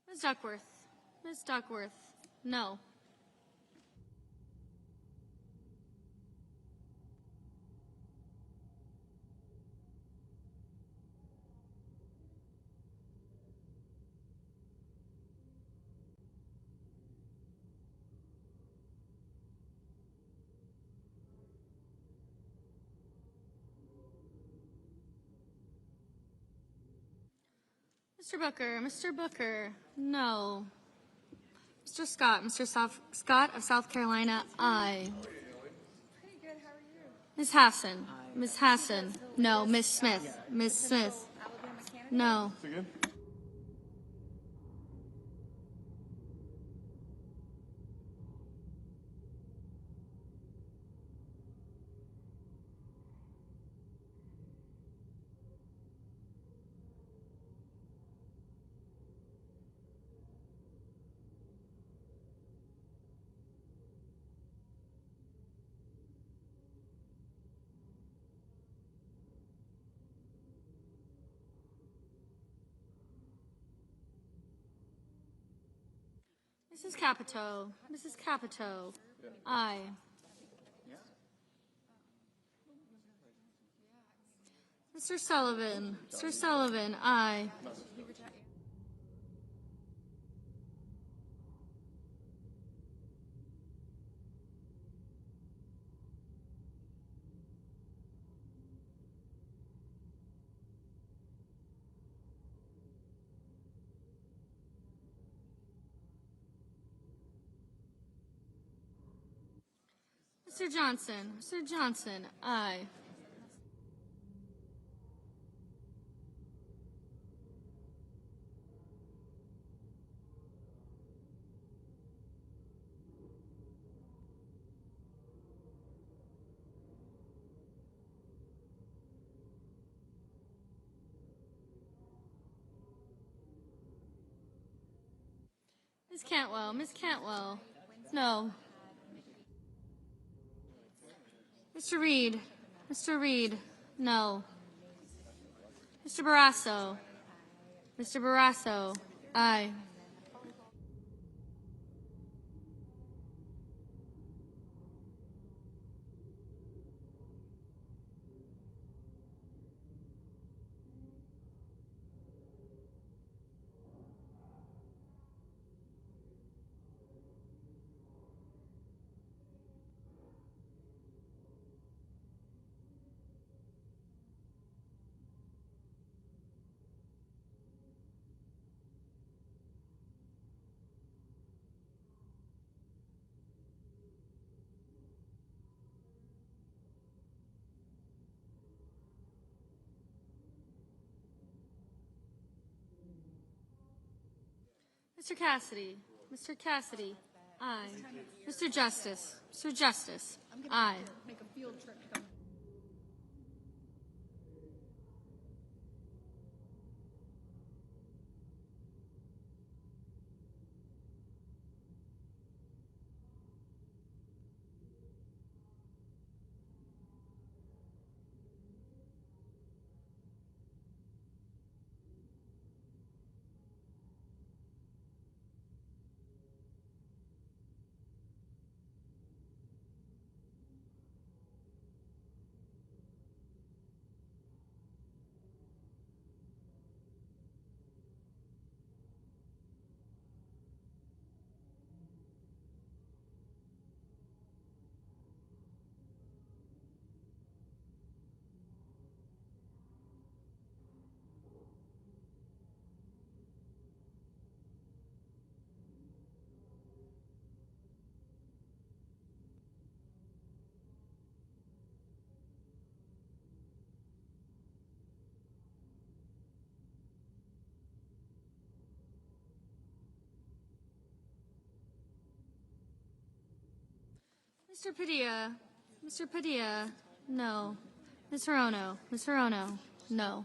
Ms. Duckworth? Ms. Duckworth, no. Mr. Booker? Mr. Booker, no. Mr. Scott? Scott of South Carolina, aye. Ms. Hassan? Ms. Hassan, no. Ms. Smith? Ms. Smith, no. Mrs. Capito? Mrs. Capito, aye. Mr. Sullivan? Mr. Sullivan, aye. Mr. Johnson? Mr. Johnson, aye. Ms. Cantwell? Ms. Cantwell, no. Mr. Reed? Mr. Reed, no. Mr. Barrasso. Mr. Barrasso. Aye. Mr. Cassidy. Mr. Cassidy. Aye. Mr. Justice. Mr. Justice. Aye. Mr. Padilla. Mr. Padilla. No. Ms. Hirono. Ms. Hirono. No.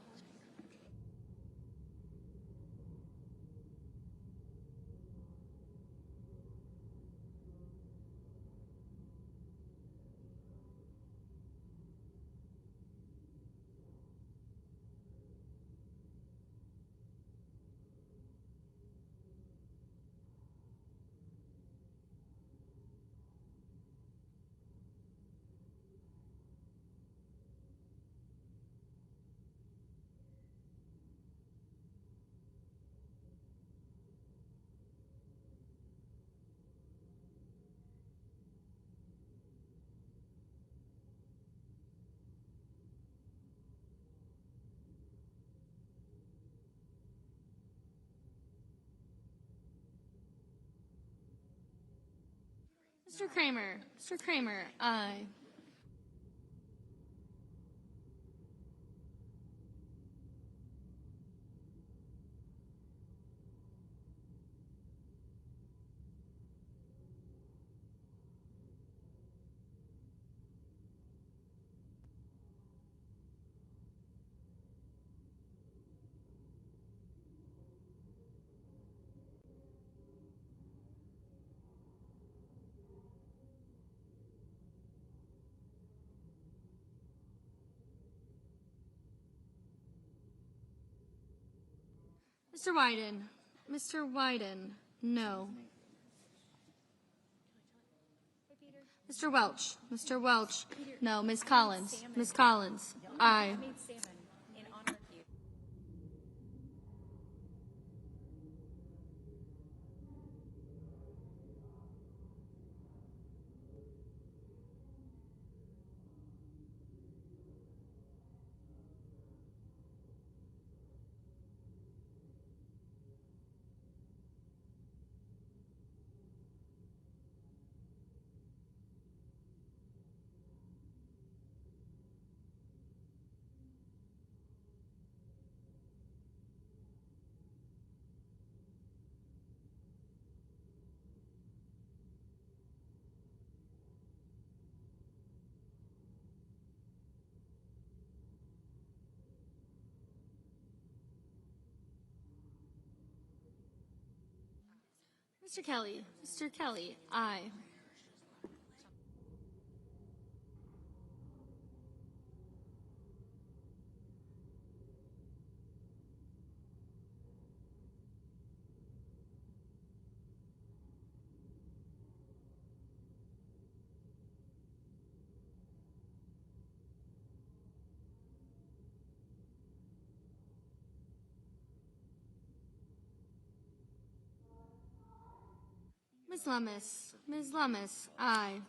Mr. Kramer. Mr. Kramer. Aye. Mr. Wyden. Mr. Wyden. No. Mr. Welch. Mr. Welch. No. Ms. Collins. Ms. Collins. Aye. Mr. Kelly. Mr. Kelly. Aye. Ms. Lummis. Ms. Lummis, aye.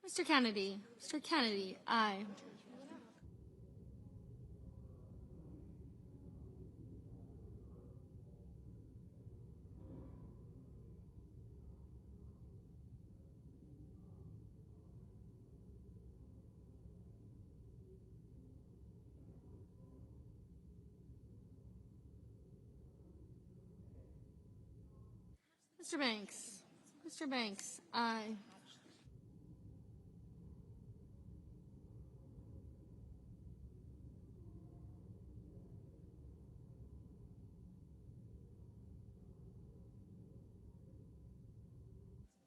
Mr. Kennedy. Mr. Kennedy, aye. Mr. Banks. Mr. Banks, aye.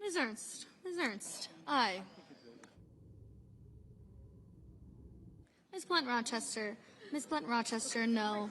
Ms. Ernst. Ms. Ernst, aye. Ms. Blunt Rochester. Ms. Blunt Rochester, no.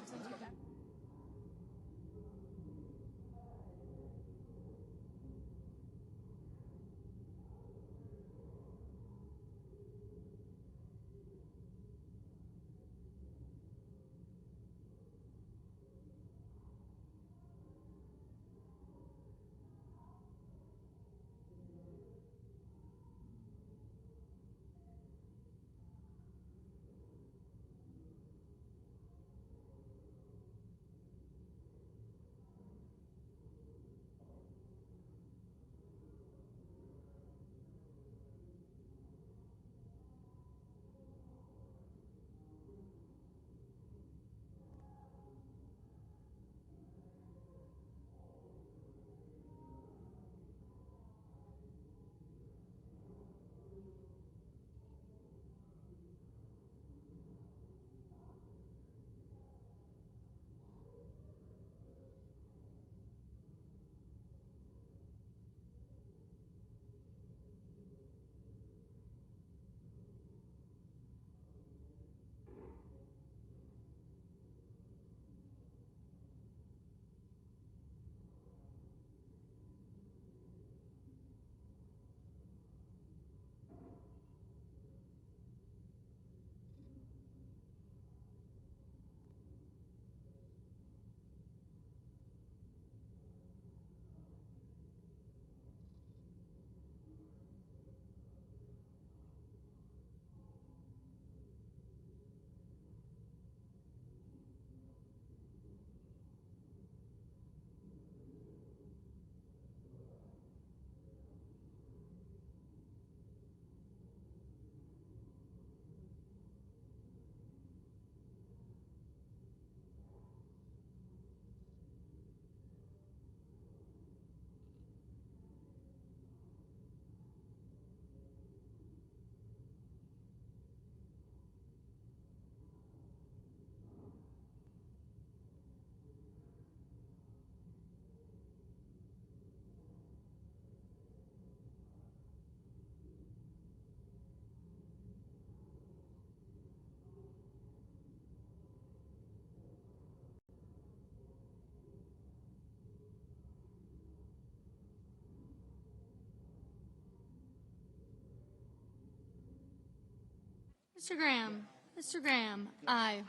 Mr. Graham. Mr. Graham, aye.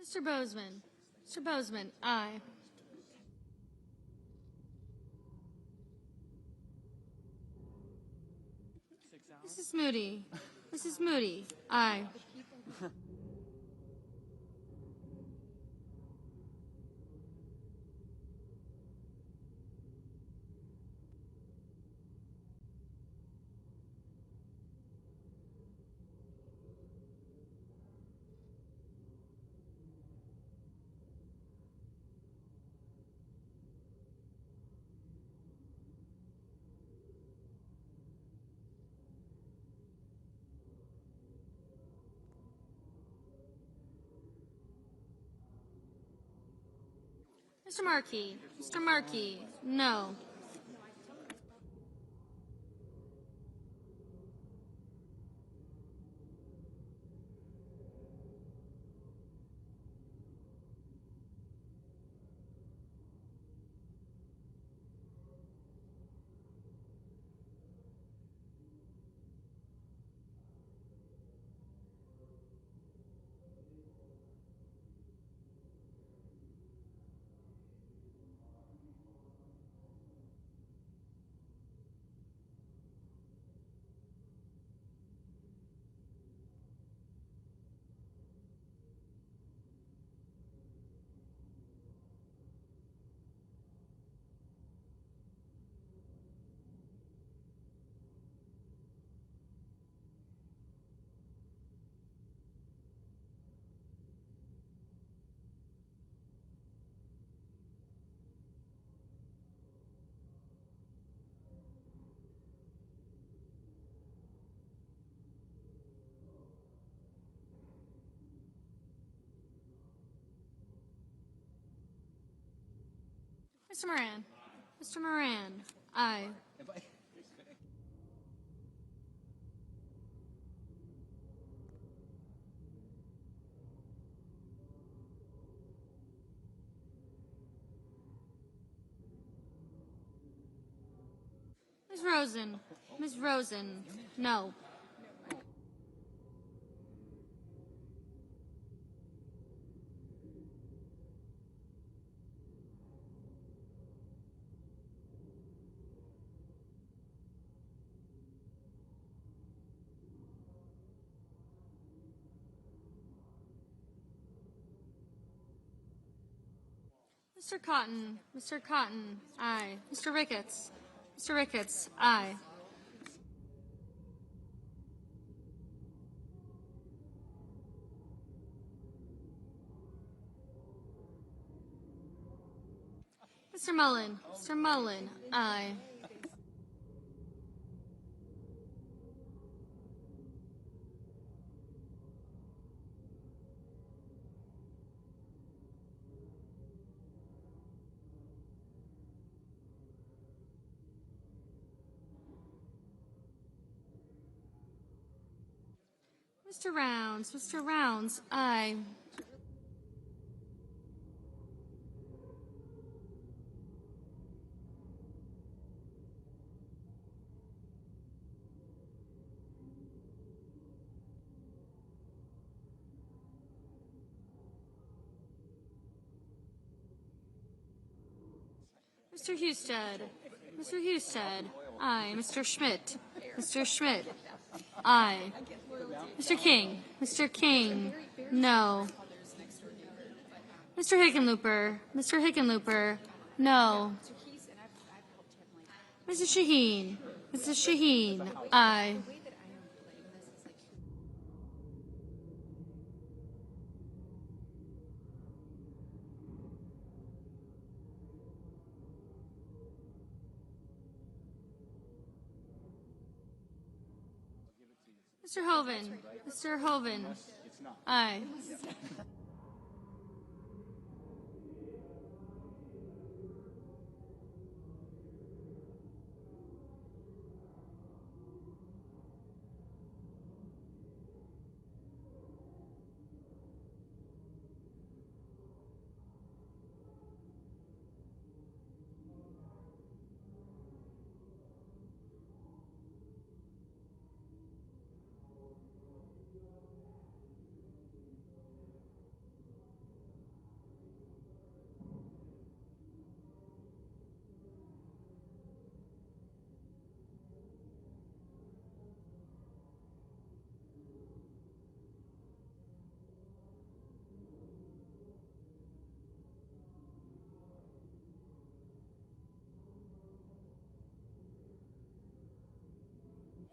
Mr. Bozeman. Mr. Bozeman, aye. Mrs. Moody. Mrs. Moody, aye. Mr. Markey. Mr. Markey, no. Mr. Moran. Mr. Moran. Aye. Ms. Rosen. Ms. Rosen. No. Mr. Cotton. Mr. Cotton. Aye. Mr. Ricketts. Mr. Ricketts. Aye. Mr. Mullen. Mr. Mullen. Aye. Mr. Rounds. Mr. Rounds. Aye. Mr. Husted. Mr. Husted. Aye. Mr. Schmidt. Mr. Schmidt. Aye. Mr. King. Mr. King. No. Mr. Hickenlooper. Mr. Hickenlooper. No. Mrs. Shaheen. Mrs. Shaheen. Aye. Mr. Hoven. Mr. Hoven. Aye.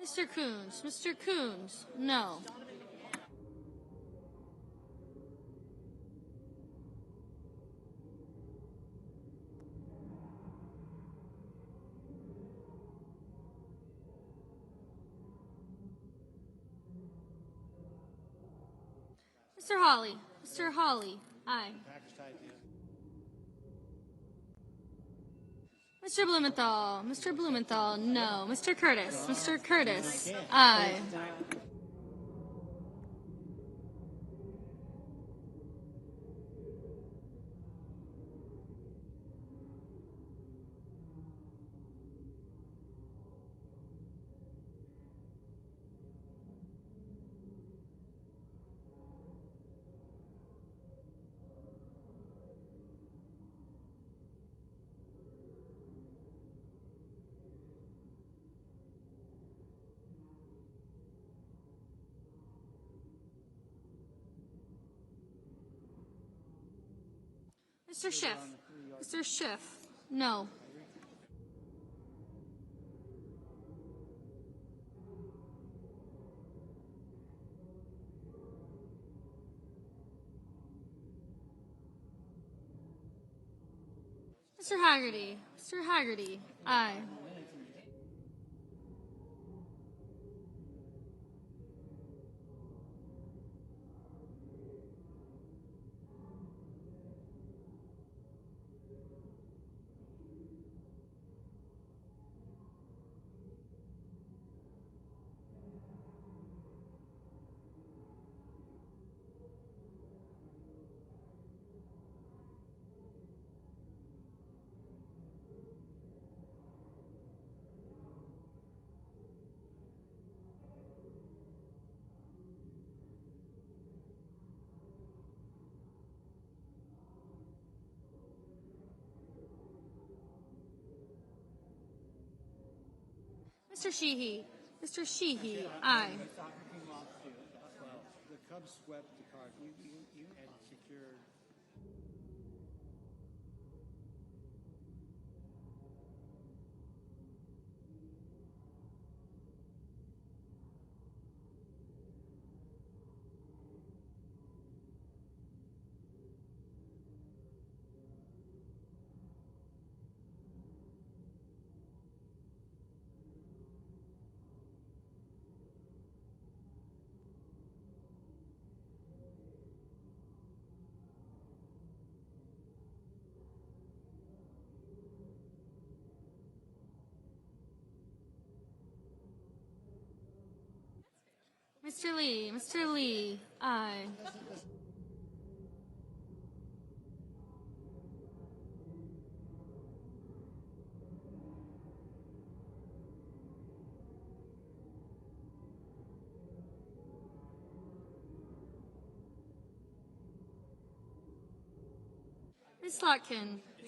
Mr. Coons. Mr. Coons. No. Mr. Hawley. Mr. Hawley. Aye. Mr. Blumenthal. Mr. Blumenthal. No. Mr. Curtis. Mr. Curtis. Aye. Mr. Schiff. Mr. Schiff. No. Mr. Haggerty. Mr. Haggerty. Aye. Mr. Sheehy. Mr. Sheehy, aye. The Cubs swept the Cardinals and secured. Mr. Lee, aye.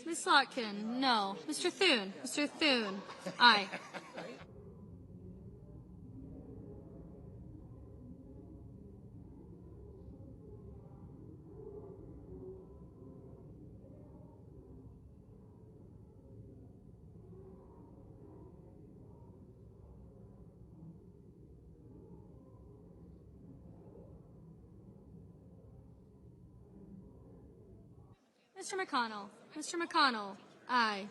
Miss Lotkin, no. Mr. Thune, aye. Mr. McConnell, aye.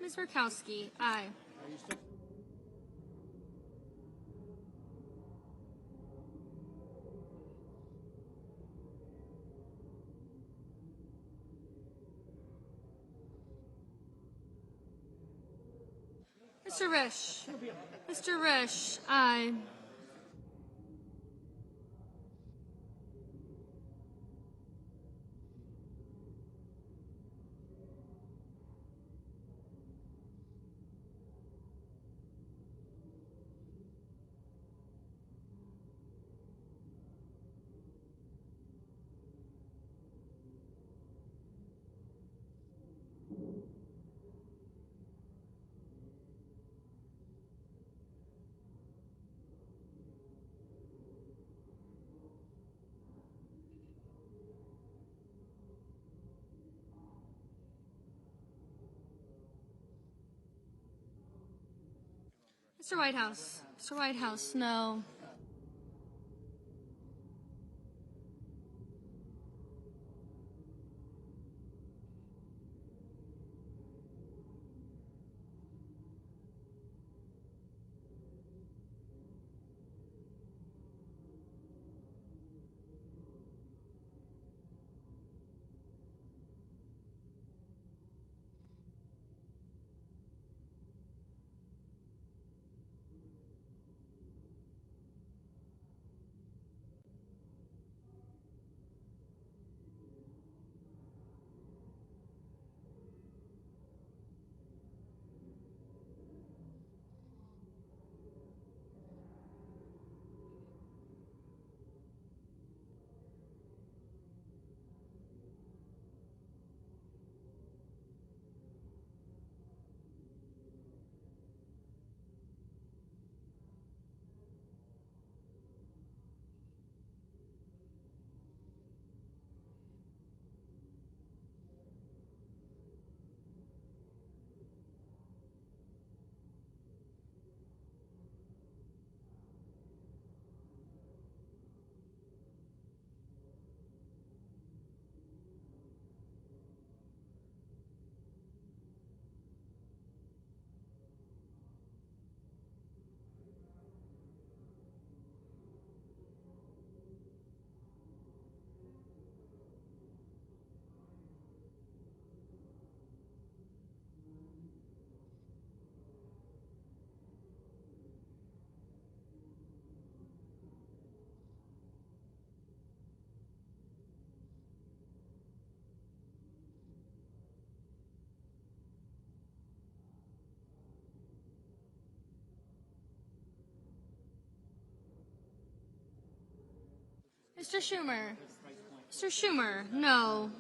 Ms. Murkowski, aye. Mr. Risch, aye. Mr. Whitehouse, no. Mr. Schumer. Mr. Schumer, no.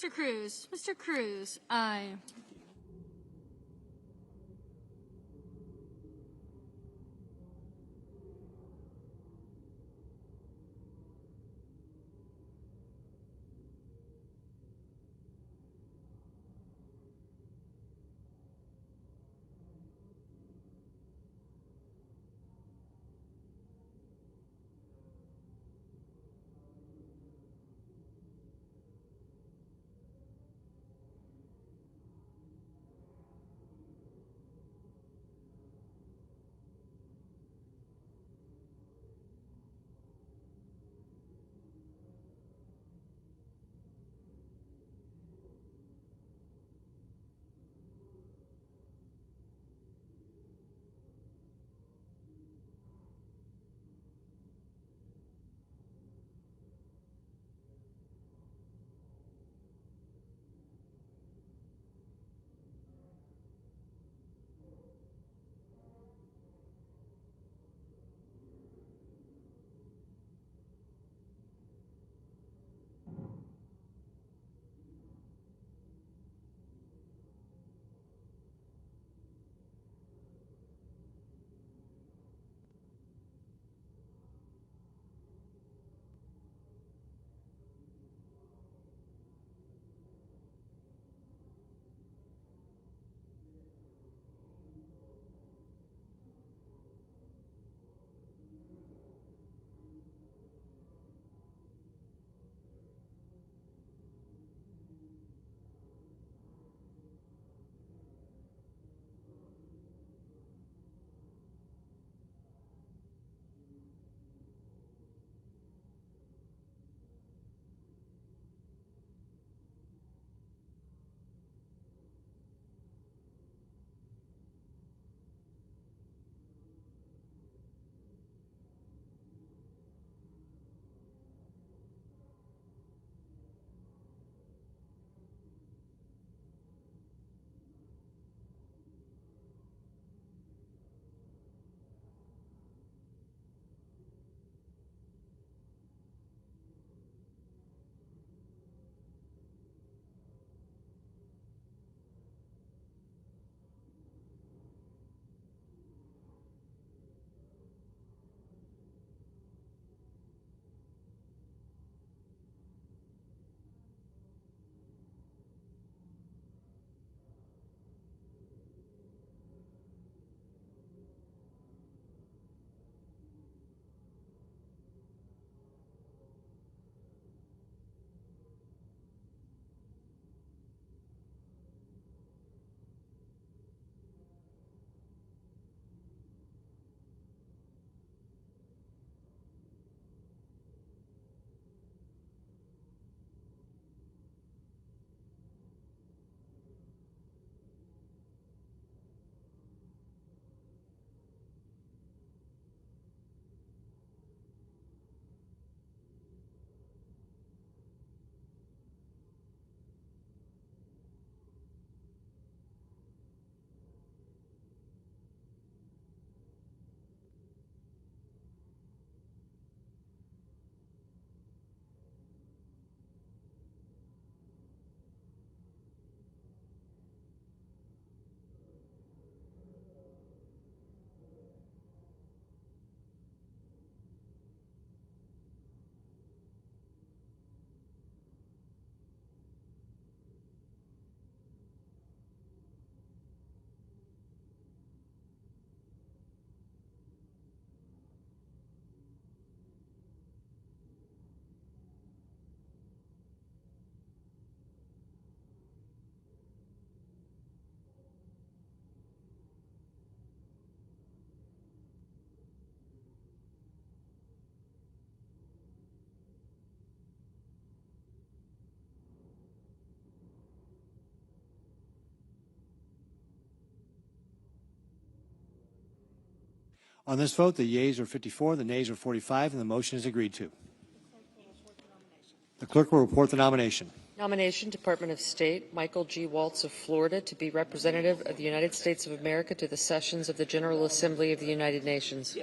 Mr. Cruz. Mr. Cruz, aye. On this vote, the yeas are 54, the nays are 45, and the motion is agreed to. The clerk will report the nomination. Nomination, Department of State, Michael G. Waltz of Florida to be representative of the United States of America to the sessions of the General Assembly of the United Nations.